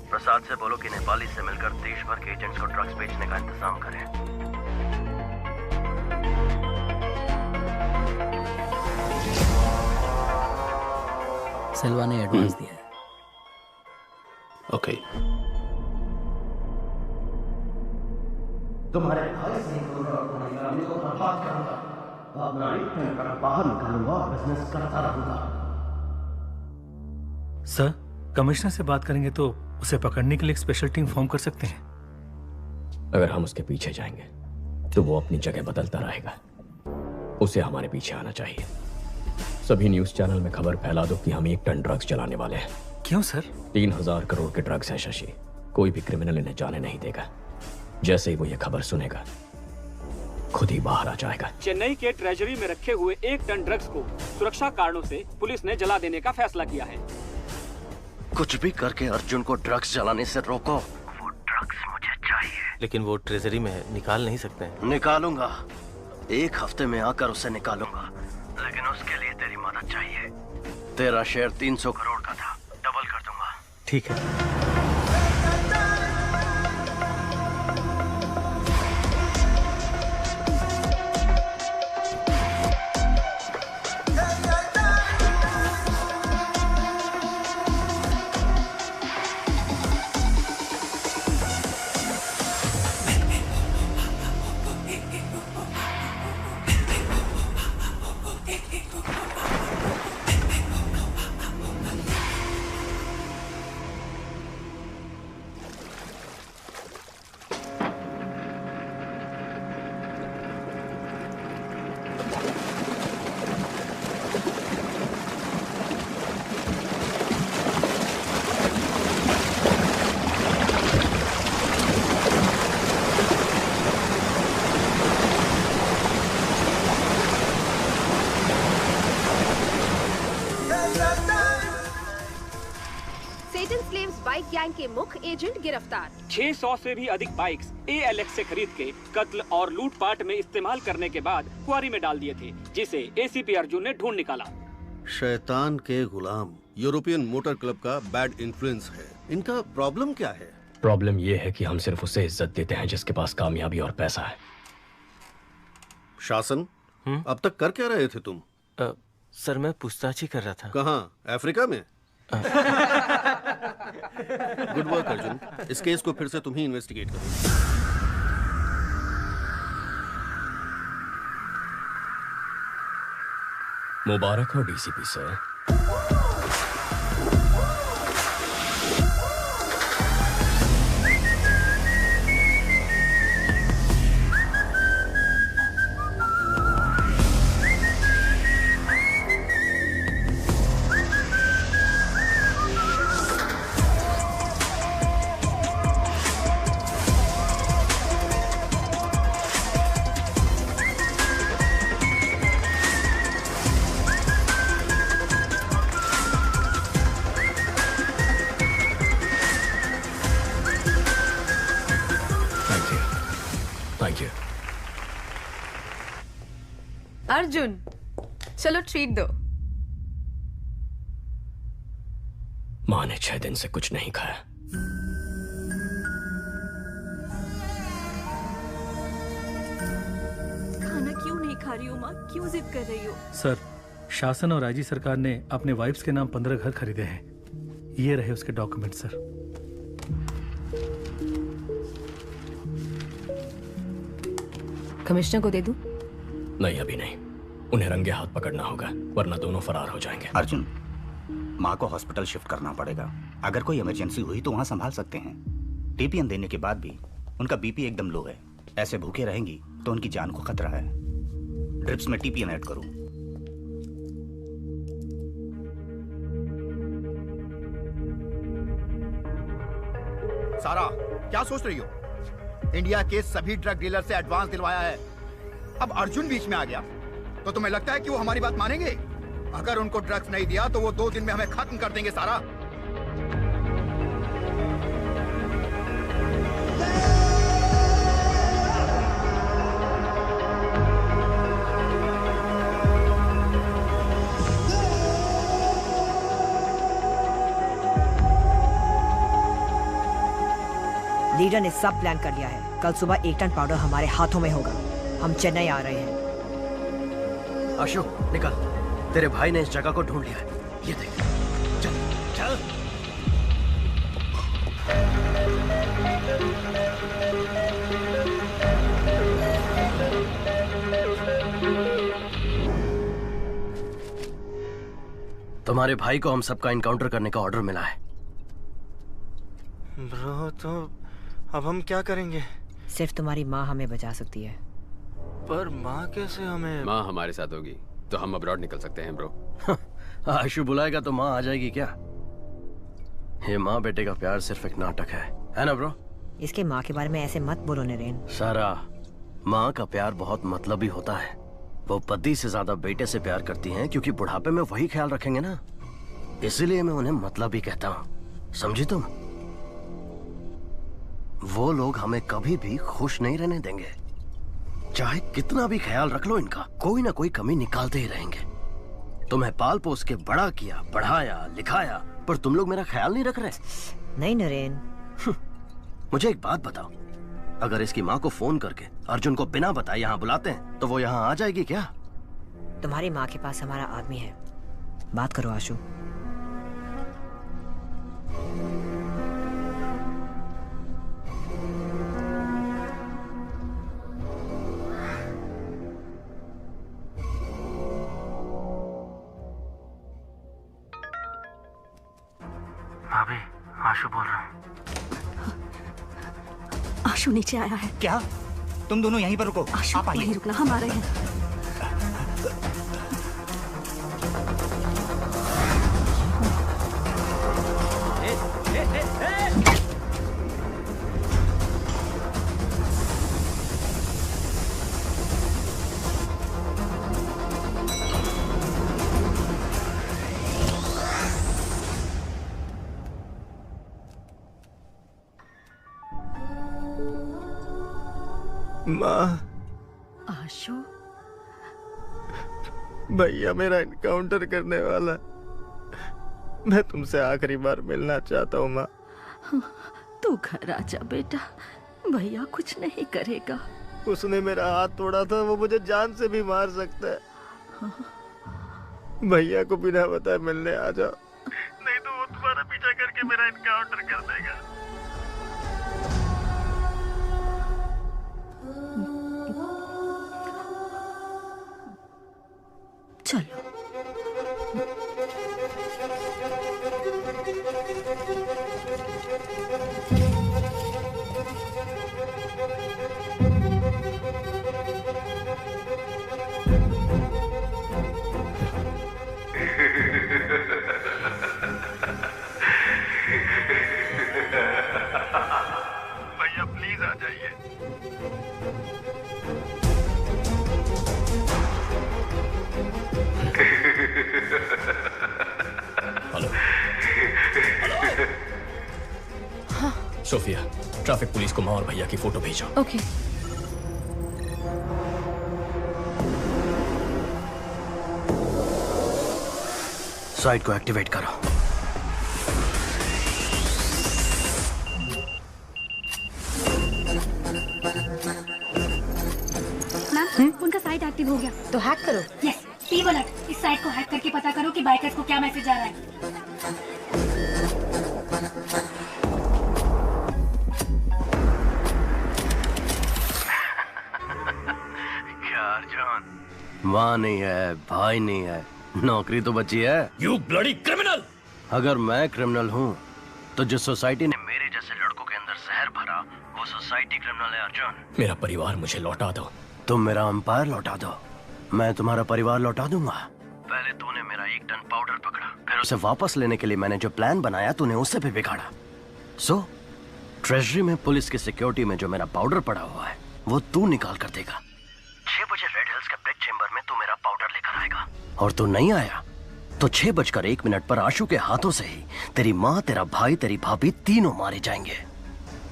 प्रसाद से बोलो कि नेपाली से मिलकर देश भर के एजेंट्स को ड्रग्स बेचने का इंतजाम करें। सेल्वा ने एडवांस दिया है। ओके। तुम्हारे भाई से निकलूंगा और तुम्हारी फैमिली को बर्बाद करूंगा। अपना एक कर बाहर निकालूंगा और बिजनेस करता रहूंगा। सर, कमिश्नर से बात करेंगे तो उसे पकड़ने के लिए एक स्पेशल टीम फॉर्म कर सकते हैं। अगर हम उसके पीछे जाएंगे तो वो अपनी जगह बदलता रहेगा। उसे हमारे पीछे आना चाहिए। सभी न्यूज चैनल में खबर फैला दो कि हम 1 टन ड्रग्स चलाने वाले हैं। क्यों सर? 3000 करोड़ के ड्रग्स हैं शशि। कोई भी क्रिमिनल इन्हें जाने नहीं देगा। जैसे ही वो ये खबर सुनेगा खुद ही बाहर आ जाएगा। चेन्नई के ट्रेजरी में रखे हुए 1 टन ड्रग्स को सुरक्षा कारणों से पुलिस ने जला देने का फैसला किया है। कुछ भी करके अर्जुन को ड्रग्स जलाने से रोको। वो ड्रग्स मुझे चाहिए। लेकिन वो ट्रेजरी में है, निकाल नहीं सकते हैं। निकालूंगा, 1 हफ्ते में आकर उसे निकालूंगा, लेकिन उसके लिए तेरी मदद चाहिए। तेरा शेयर 300 करोड़ का था, डबल कर दूंगा। ठीक है। गैंग के मुख्य एजेंट गिरफ्तार। 600 से भी अधिक बाइक्स ALX से खरीद के कत्ल और लूटपाट में इस्तेमाल करने के बाद क्वारी में डाल दिए थे, जिसे ACP अर्जुन ने ढूंढ निकाला। शैतान के गुलाम यूरोपियन मोटर क्लब का बैड इन्फ्लुएंस है। इनका प्रॉब्लम क्या है? प्रॉब्लम ये है कि हम सिर्फ उसे इज्जत देते हैं जिसके पास कामयाबी और पैसा है। शासन, अब तक कर क्या रहे थे तुम? सर मैं पूछताछ ही कर रहा था। कहाँ? अफ्रीका में? Good work Arjun. इस केस को फिर से तुम ही इन्वेस्टिगेट करो। मुबारक हो DCP सर। अर्जुन, चलो ट्रीट दो। माँ ने 6 दिन से कुछ नहीं खाया। खाना क्यों नहीं खा रही हो माँ? क्यों जिद कर रही हो? सर, शासन और IG सरकार ने अपने वाइफ्स के नाम 15 घर खरीदे हैं। ये रहे उसके डॉक्यूमेंट सर। कमिश्नर को दे दूं? नहीं, अभी नहीं। उन्हें रंगे हाथ पकड़ना होगा, वरना दोनों फरार हो जाएंगे। अर्जुन, माँ को हॉस्पिटल शिफ्ट करना पड़ेगा। अगर कोई इमरजेंसी हुई तो वहाँ संभाल सकते हैं। TPN देने के बाद भी उनका BP एकदम लो है। ऐसे भूखे रहेंगी तो उनकी जान को खतरा है। ड्रिप्स में TPN ऐड करो। सारा, क्या सोच रही हो? इंडिया के सभी ड्रग डीलर से एडवांस दिलवाया है। अब अर्जुन बीच में आ गया तो तुम्हें लगता है कि वो हमारी बात मानेंगे? अगर उनको ड्रग्स नहीं दिया तो वो 2 दिन में हमें खत्म कर देंगे। सारा, लीडर ने सब प्लान कर लिया है। कल सुबह 1 टन पाउडर हमारे हाथों में होगा। हम चेन्नई आ रहे हैं। अशोक, निकल। तेरे भाई ने इस जगह को ढूंढ लिया है। ये देख। चल चल। तुम्हारे भाई को हम सबका इनकाउंटर करने का ऑर्डर मिला है। ब्रो, तो अब हम क्या करेंगे? सिर्फ तुम्हारी माँ हमें बचा सकती है। पर माँ कैसे हमें? माँ हमारे साथ होगी तो हम अब्रॉड निकल सकते हैं ब्रो। आशु बुलाएगा तो माँ आ जाएगी क्या? ये माँ बेटे का प्यार सिर्फ एक नाटक है ना ब्रो? इसके माँ के बारे में ऐसे मत बोलो नरेन। सारा, माँ का प्यार बहुत मतलबी होता है। वो पति से ज्यादा बेटे से प्यार करती हैं क्योंकि बुढ़ापे में वही ख्याल रखेंगे ना। इसलिए मैं उन्हें मतलबी कहता हूँ, समझी तुम? वो लोग हमें कभी भी खुश नहीं रहने देंगे। चाहे कितना भी ख्याल रख लो इनका, कोई ना कोई कमी निकालते ही रहेंगे। तुम्हें पाल पोस के बड़ा किया, पढ़ाया, लिखाया, पर तुम लोग मेरा ख्याल नहीं रख रहे। नहीं नरेन। मुझे एक बात बताओ, अगर इसकी माँ को फोन करके अर्जुन को बिना बताए यहाँ बुलाते हैं तो वो यहाँ आ जाएगी क्या? तुम्हारी माँ के पास हमारा आदमी है, बात करो आशु। भाभी, आशु बोल रहा हूँ। आशु नीचे आया है। क्या? तुम दोनों यहीं पर रुको। आशु यहीं रुकना, हम आ रहे हैं। माँ, आशु, भैया मेरा इनकाउंटर करने वाला है। मैं तुमसे आखिरी बार मिलना चाहता हूँ माँ। तू घर आ जा बेटा, भैया कुछ नहीं करेगा। उसने मेरा हाथ तोड़ा था, वो मुझे जान से भी मार सकता है। भैया को बिना बताए मिलने आ जाओ, नहीं तो वो तुम्हारा पीछा करके मेरा इनकाउंटर कर देगा। चलो। भैया प्लीज आ जाइए। हेलो। सोफिया, ट्रैफिक पुलिस को माँ और भैया की फोटो भेजो। ओके। साइट को एक्टिवेट करो। मैम, उनका साइट एक्टिव हो गया। तो हैक करो। Yes, T alert. इस साइट को हैक करके पता करो कि बाइकर्स को क्या मैसेज आ रहा है। क्या अर्जुन? माँ नहीं है, भाई नहीं है, नौकरी तो बची है। You bloody criminal! अगर मैं क्रिमिनल हूँ तो जिस सोसाइटी ने मेरे जैसे लड़कों के अंदर जहर भरा, वो सोसाइटी क्रिमिनल है अर्जुन। मेरा परिवार मुझे लौटा दो। तुम मेरा अंपायर लौटा दो, मैं तुम्हारा परिवार लौटा दूंगा। पहले तूने मेरा 1 टन पाउडर पकड़ा, फिर उसे वापस लेने के लिए मैंने जो प्लान बनाया तूने उससे भी बिगाड़ा। सो ट्रेजरी में पुलिस की सिक्योरिटी में जो मेरा पाउडर पड़ा हुआ है वो तू निकाल कर देगा। 6 बजे रेड हिल्स के ब्रेक चेंबर में तू मेरा पाउडर लेकर आएगा, और तू नहीं आया तो 6:01 पर आशु के हाथों से ही तेरी माँ, तेरा भाई, तेरी भाभी तीनों मारे जाएंगे,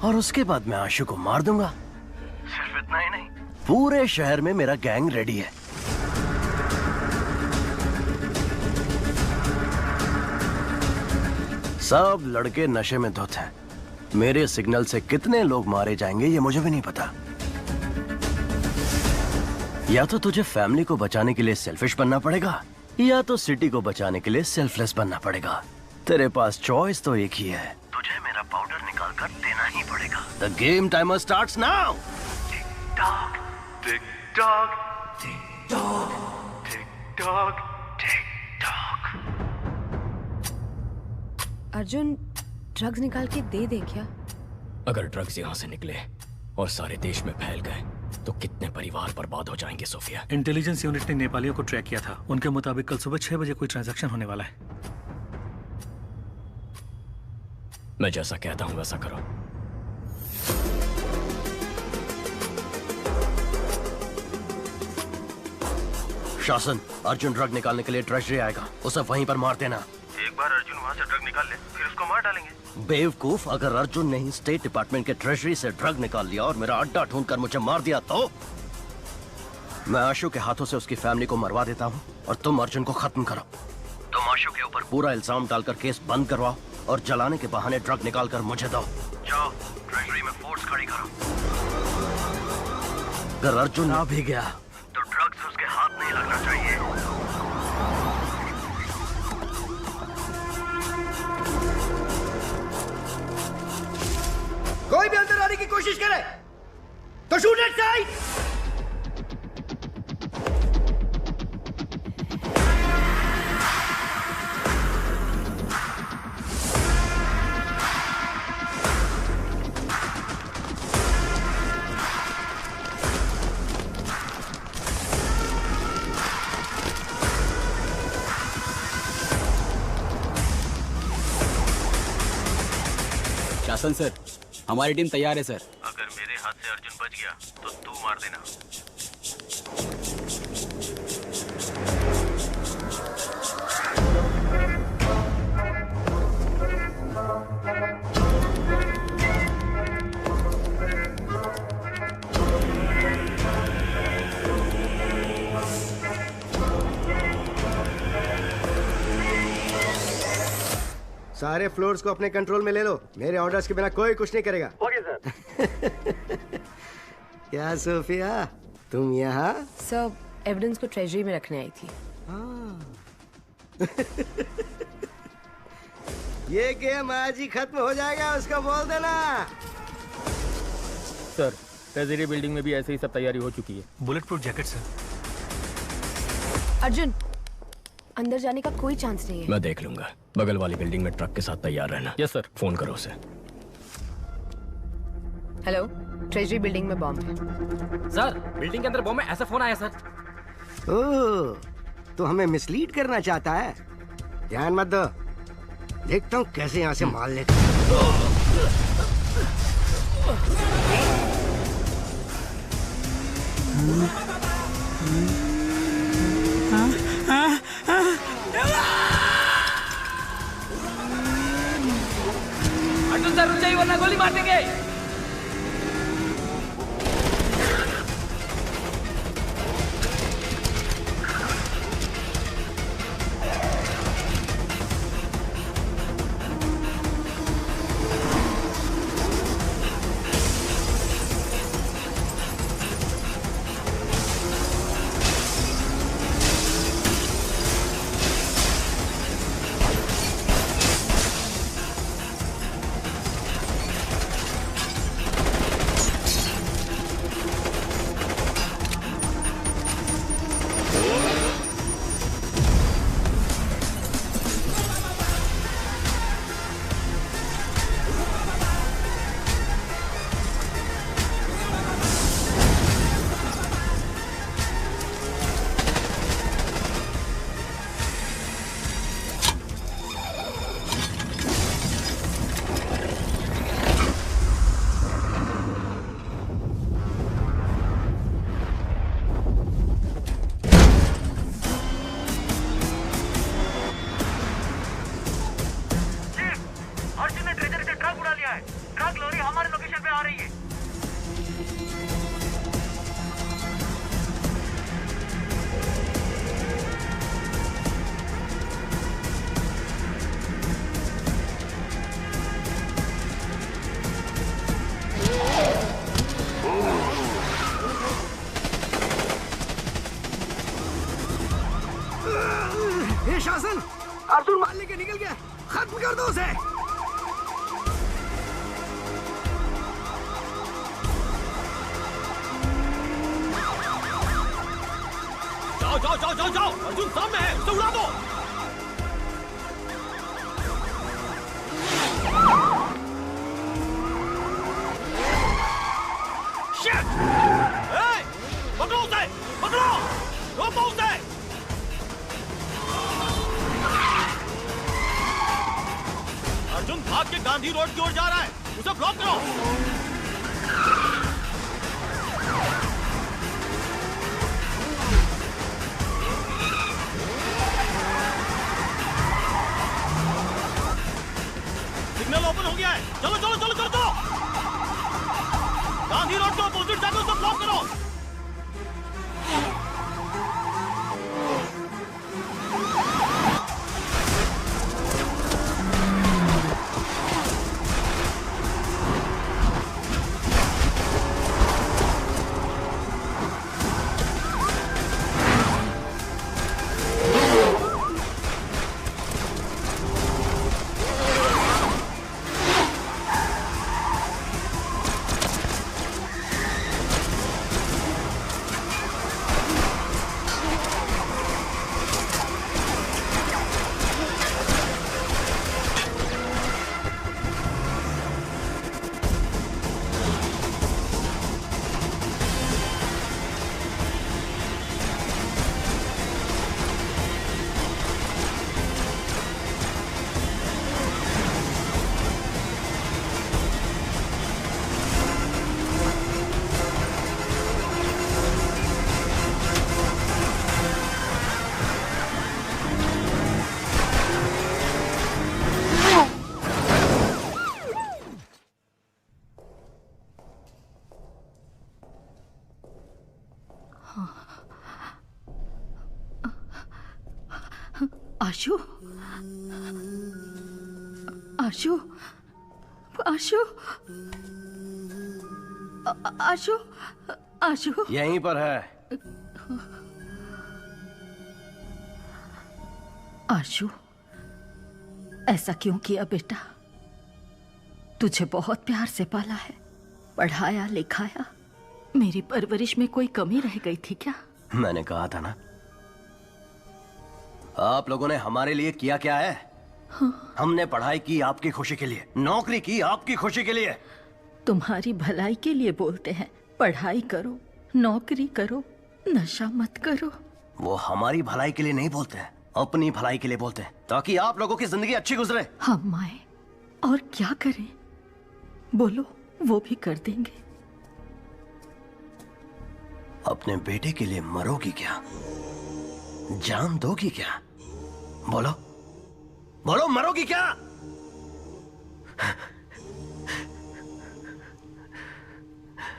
और उसके बाद मैं आशु को मार दूंगा। सिर्फ इतना ही नहीं, पूरे शहर में मेरा गैंग रेडी है। सब लड़के नशे में धुत हैं। मेरे सिग्नल से कितने लोग मारे जाएंगे ये मुझे भी नहीं पता। या तो तुझे फैमिली को बचाने के लिए सेल्फिश बनना पड़ेगा, या तो सिटी को बचाने के लिए सेल्फलेस बनना पड़ेगा। तेरे पास चॉइस तो एक ही है, तुझे मेरा पाउडर निकाल कर देना ही पड़ेगा। The game timer starts now. Tick tock, tick tock, tick tock, tick tock, tick tock. Arjun, drugs निकाल के दे दे क्या? अगर ड्रग्स यहाँ से निकले और सारे देश में फैल गए तो कितने परिवार बर्बाद हो जाएंगे सोफिया। इंटेलिजेंस यूनिट ने नेपालियों को ट्रैक किया था। उनके मुताबिक कल सुबह 6 बजे कोई ट्रांजैक्शन होने वाला है। मैं जैसा कहता हूं वैसा करो। शासन, अर्जुन ड्रग निकालने के लिए ट्रेजरी आएगा, उसे वहीं पर मार देना। एक बार अर्जुन वहाँ से ड्रग निकाल ले, फिर उसको मार डालेंगे। बेवकूफ, अगर अर्जुन ने ही स्टेट डिपार्टमेंट के ट्रेजरी से ड्रग निकाल लिया और मेरा अड्डा ढूंढकर मुझे मार दिया तो मैं आशु के हाथों से उसकी फैमिली को मरवा देता हूँ और तुम अर्जुन को खत्म करो। तुम आशु के ऊपर पूरा इल्जाम डालकर केस बंद करवाओ और जलाने के बहाने ड्रग निकाल कर मुझे दो। जाओ, ट्रेजरी में फोर्स खड़ी करो। अगर अर्जुन आ भी गया तो ड्रग्स उसके हाथ नहीं लगना चाहिए। कोई भी अंदर आने की कोशिश करे तो शूट एट साइड। शासन सर, हमारी टीम तैयार है सर। अगर मेरे हाथ से अर्जुन बच गया तो तू मार देना। सारे फ्लोर्स को अपने कंट्रोल में ले लो। मेरे ऑर्डर्स के बिना कोई कुछ नहीं करेगा। Okay sir. क्या सोफिया, तुम यहाँ? सर, एविडेंस को ट्रेजरी में रखने आई थी। ये गेम आज ही खत्म हो जाएगा, उसका बोल देना। सर, ट्रेजरी बिल्डिंग में भी ऐसे ही सब तैयारी हो चुकी है। Bullet proof jacket sir. Arjun, अंदर जाने का कोई चांस नहीं है। मैं देख लूंगा। बगल वाली बिल्डिंग में ट्रक के साथ तैयार रहना। Yes sir. फोन करो उसे। हेलो, ट्रेजरी बिल्डिंग में बॉम्ब है। सर, बिल्डिंग के अंदर बॉम्ब है, ऐसा फोन आया सर। ओह, तो हमें मिसलीड करना चाहता है। ध्यान मत दो, देखता हूँ कैसे यहाँ से माल लेता। अर्जुन सर रुक जाइए वरना गोली मार देंगे। शासन, अर्जुन मार लेके निकल गया, खत्म कर दो उसे। जाओ जाओ जाओ जाओ जाओ, अर्जुन सामने है, उसे उड़ा दो। Shit! Hey! भाग के गांधी रोड की ओर जा रहा है, उसे ब्लॉक करो। सिग्नल ओपन हो गया है, चलो चलो चलो चलो चलो। गांधी रोड के अपोजिट जाकर उसे ब्लॉक करो। आशु, आशु, आशु, आशु, आशु यहीं पर है। आशु, ऐसा क्यों किया बेटा? तुझे बहुत प्यार से पाला है, पढ़ाया लिखाया। मेरी परवरिश में कोई कमी रह गई थी क्या? मैंने कहा था ना, आप लोगों ने हमारे लिए किया क्या है? हाँ। हमने पढ़ाई की आपकी खुशी के लिए, नौकरी की आपकी खुशी के लिए। तुम्हारी भलाई के लिए बोलते हैं, पढ़ाई करो, नौकरी करो, नशा मत करो। वो हमारी भलाई के लिए नहीं बोलते हैं, अपनी भलाई के लिए बोलते हैं, ताकि आप लोगों की जिंदगी अच्छी गुजरे। हम आए और क्या करें? बोलो, वो भी कर देंगे। अपने बेटे के लिए मरोगी क्या? जान दोगी क्या? बोलो बोलो, मरोगी क्या?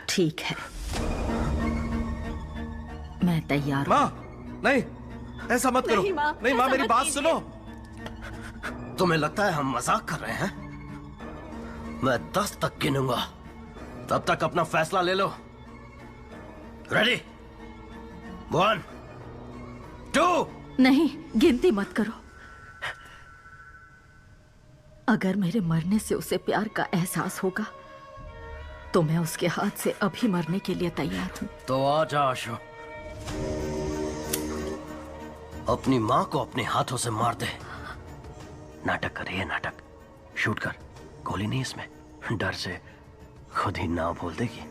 ठीक है, मैं तैयार हूं। माँ, नहीं, ऐसा मत करो। नहीं माँ, मेरी बात सुनो। तुम्हें लगता है हम मजाक कर रहे हैं? मैं 10 तक गिनूंगा, तब तक अपना फैसला ले लो। रेडी? 1 2। नहीं, गिनती मत करो। अगर मेरे मरने से उसे प्यार का एहसास होगा तो मैं उसके हाथ से अभी मरने के लिए तैयार हूं। तो आ जा आशु, अपनी मां को अपने हाथों से मार दे। नाटक कर, ये नाटक शूट कर। गोली नहीं इसमें, डर से खुद ही ना बोल देगी।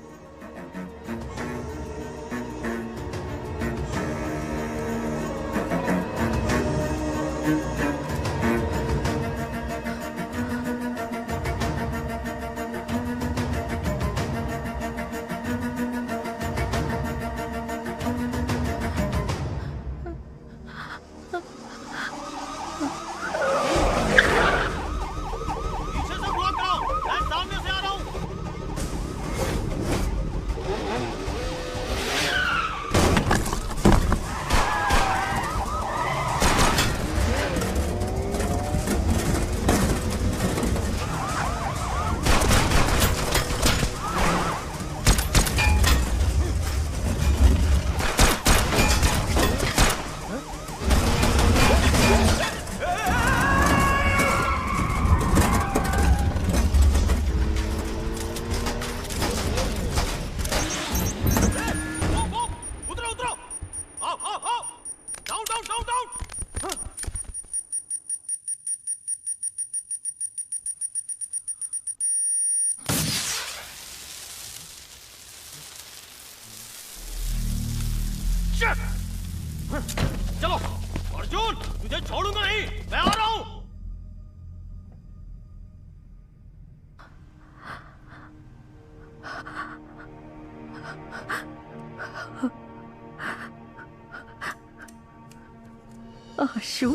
आशु,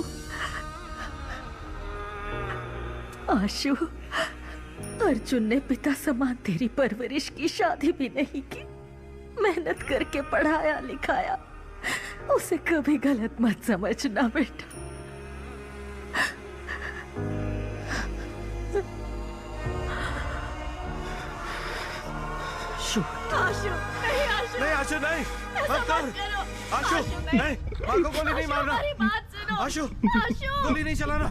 आशु, अर्जुन ने पिता समान तेरी परवरिश की, शादी भी नहीं की, मेहनत करके पढ़ाया लिखाया। उसे कभी गलत मत समझना बेटा। आशु नहीं, आशु नहीं, आशु नहीं, मत कर। आशु नहीं, माँ को गोली नहीं मारना। आशु गोली नहीं चलाना।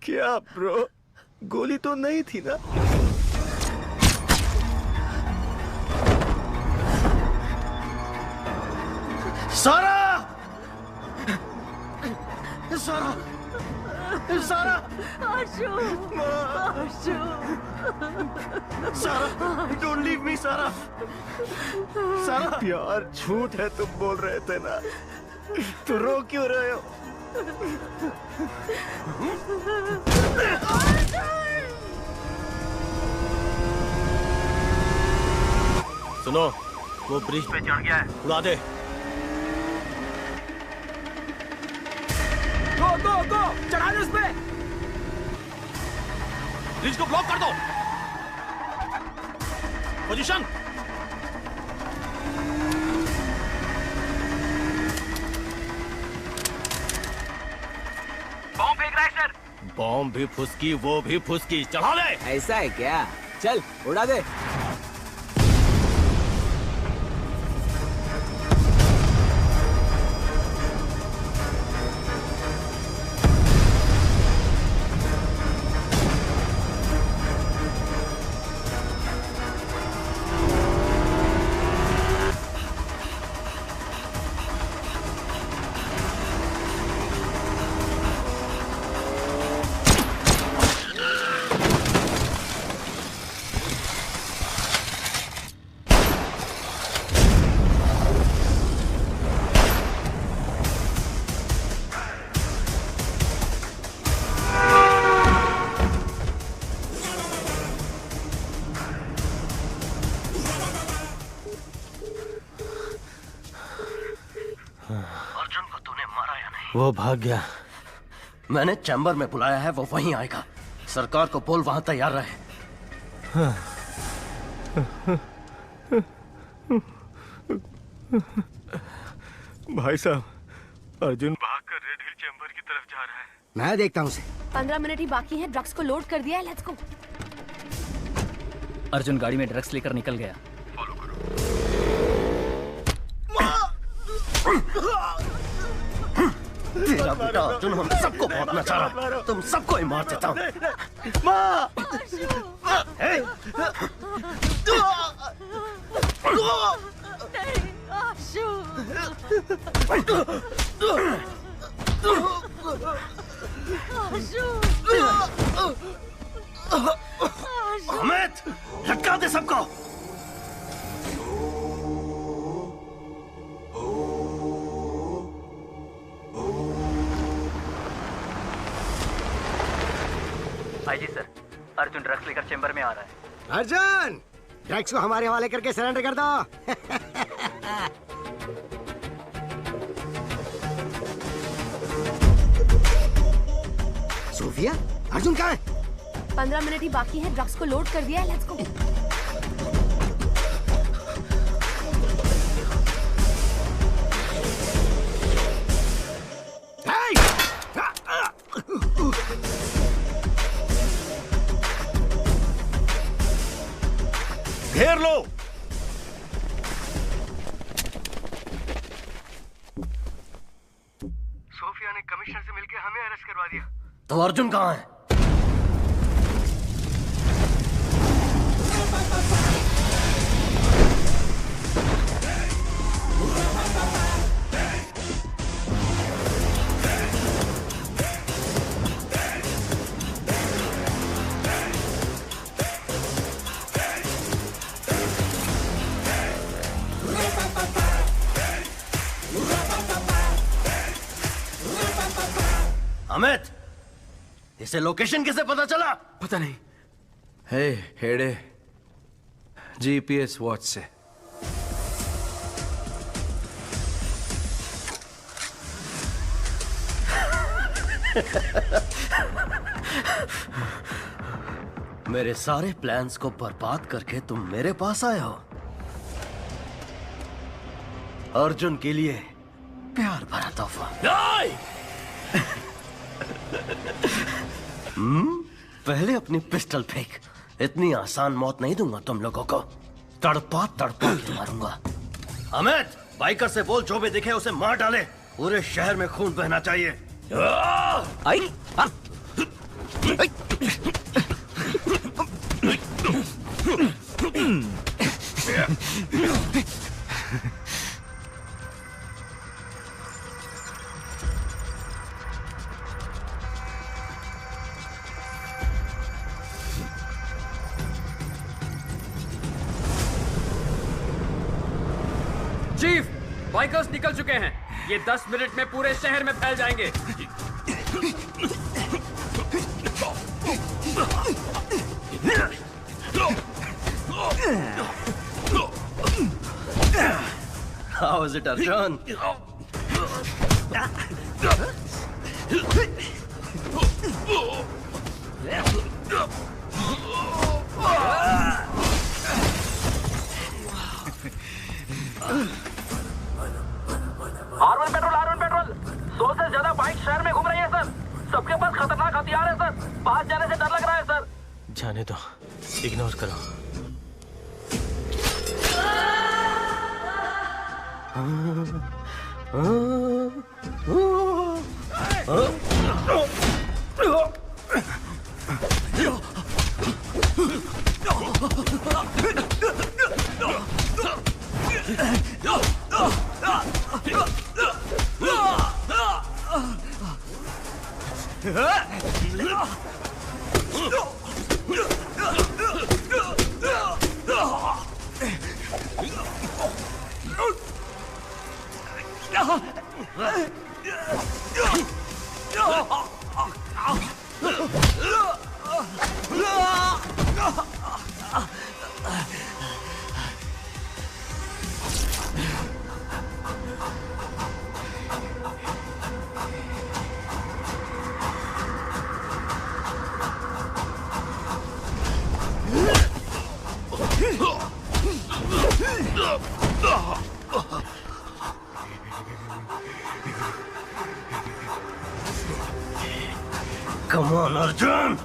क्या ब्रो, गोली तो नहीं थी ना? सारा, सारा, सारा, आशु, आशु, सारा, डोंट लीव मी सारा। सारा, प्यार झूठ है तुम बोल रहे थे ना, तो रो क्यों रहे हो? सुनो, वो ब्रिज पे चढ़ गया है, उड़ा दे। गो गो गो, चढ़ा दे उस पे। ब्रिज को ब्लॉक कर दो। पोजीशन। बॉम्ब फेंक रहा है सर। बॉम्ब भी फुसकी, वो भी फुसकी, चढ़ा दे। ऐसा है क्या? चल उड़ा दे। वो भाग गया। मैंने चैम्बर में बुलाया है, वो वहीं आएगा। सरकार को बोल वहां तैयार रहे। भाई साहब, अर्जुन भागकर रेड हिल चैम्बर की तरफ जा रहा है। मैं देखता हूँ उसे। 15 मिनट ही बाकी है, ड्रग्स को लोड कर दिया है, लेट्स गो। अर्जुन गाड़ी में ड्रग्स लेकर निकल गया। फॉलो करो। तेरा बेटा अर्जुन हम सबको मारना चाह रहा, तुम सबको ही मार देता हूँ। अमित, लटका दे सबको। आईजी सर, अर्जुन ड्रग्स लेकर चेंबर में आ रहा है। अर्जुन, ड्रग्स को हमारे हवाले करके सरेंडर कर दो। सोफिया, अर्जुन कहाँ है? 15 मिनट ही बाकी है, ड्रग्स को लोड कर दिया है, लेट्स गो। घेर लो। सोफिया ने कमिश्नर से मिलकर हमें अरेस्ट करवा दिया। तो अर्जुन कहाँ है? अमित, इसे लोकेशन कैसे पता चला? पता नहीं, हे हेडे, जीपीएस वॉच से मेरे सारे प्लान्स को बर्बाद करके तुम मेरे पास आए हो। अर्जुन के लिए प्यार भरा तोहफा। पहले अपनी पिस्टल फेंक। इतनी आसान मौत नहीं दूंगा तुम लोगों को, तड़पा तड़पा के मारूंगा। अमित, बाइकर से बोल जो भी दिखे उसे मार डाले। पूरे शहर में खून बहना चाहिए। आई चीफ, बाइकर्स निकल चुके हैं। ये 10 मिनट में पूरे शहर में फैल जाएंगे। How is it, Arjun? R1 petrol 100 से ज्यादा बाइक शहर में घूम रही है सर। सबके पास खतरनाक हथियार है सर। पास जाने से डर लग रहा है सर। जाने दो, इग्नोर करो। Come on, Arjun!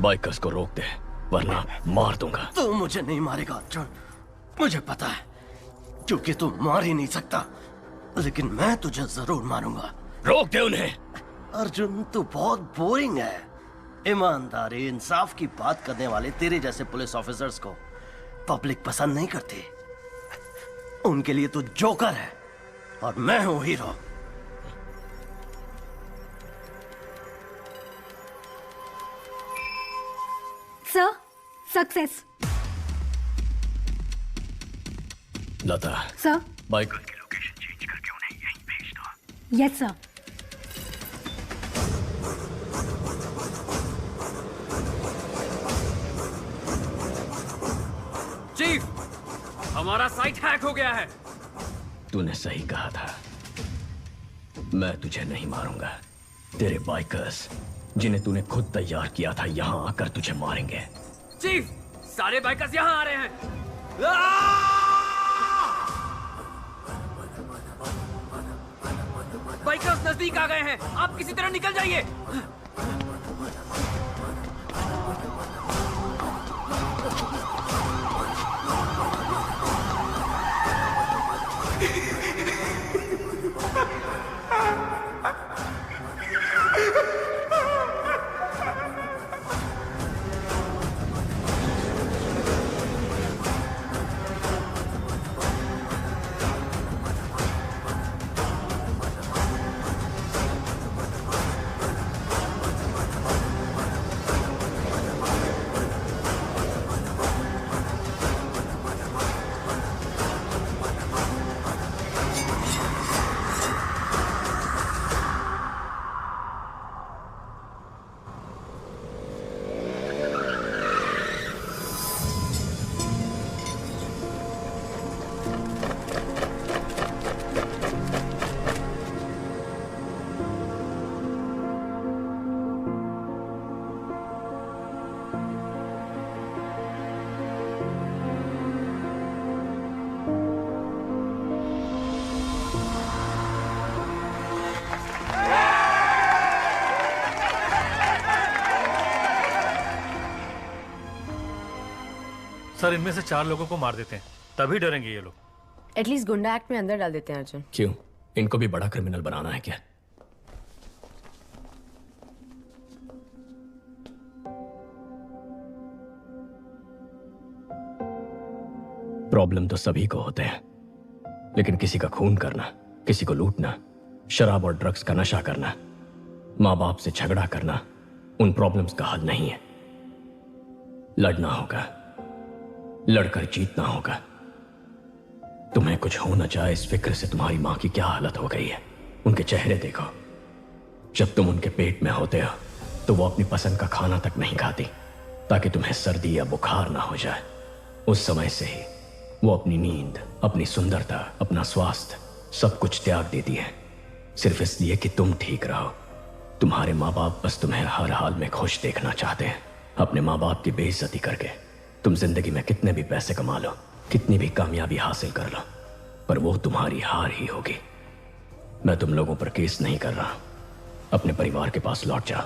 बाइकर्स को रोक दे, वरना मार दूंगा। तू मुझे नहीं मारेगा अर्जुन, मुझे पता है, क्योंकि तू मार ही नहीं सकता। लेकिन मैं तुझे जरूर मारूंगा। रोक दे उन्हें। अर्जुन, तू बहुत बोरिंग है। ईमानदारी, इंसाफ की बात करने वाले तेरे जैसे पुलिस ऑफिसर्स को पब्लिक पसंद नहीं करती। उनके लिए तू जोकर है और मैं हूं hero. Sir, success. Lata, sir, biker की लोकेशन चेंज करके उन्हें यहीं भेज दो। Yes sir. चीफ, हमारा साइट हैक हो गया है। तूने सही कहा था, मैं तुझे नहीं मारूंगा। तेरे बाइकर्स, जिन्हें तूने खुद तैयार किया था, यहां आकर तुझे मारेंगे। चीफ, सारे बाइकर्स यहां आ रहे हैं। बाइकर्स नजदीक आ गए हैं। आप किसी तरह निकल जाइए। सर इनमें से 4 लोगों को मार देते हैं, तभी डरेंगे ये लोग। एटलीस्ट गुंडा एक्ट में अंदर डाल देते हैं अर्जुन। क्यों? इनको भी बड़ा क्रिमिनल बनाना है क्या? प्रॉब्लम तो सभी को होते हैं, लेकिन किसी का खून करना, किसी को लूटना, शराब और ड्रग्स का नशा करना, माँ बाप से झगड़ा करना उन प्रॉब्लम्स का हल नहीं है। लड़ना होगा, लड़कर जीतना होगा। तुम्हें कुछ हो न जाए इस फिक्र से तुम्हारी माँ की क्या हालत हो गई है। उनके चेहरे देखो। जब तुम उनके पेट में होते हो तो वो अपनी पसंद का खाना तक नहीं खाती ताकि तुम्हें सर्दी या बुखार ना हो जाए। उस समय से ही वो अपनी नींद, अपनी सुंदरता, अपना स्वास्थ्य सब कुछ त्याग देती है, सिर्फ इसलिए कि तुम ठीक रहो। तुम्हारे माँ बाप बस तुम्हें हर हाल में खुश देखना चाहते हैं। अपने माँ बाप की बेइज्जती करके तुम जिंदगी में कितने भी पैसे कमा लो, कितनी भी कामयाबी हासिल कर लो, पर वो तुम्हारी हार ही होगी। मैं तुम लोगों पर केस नहीं कर रहा। अपने परिवार के पास लौट जाओ।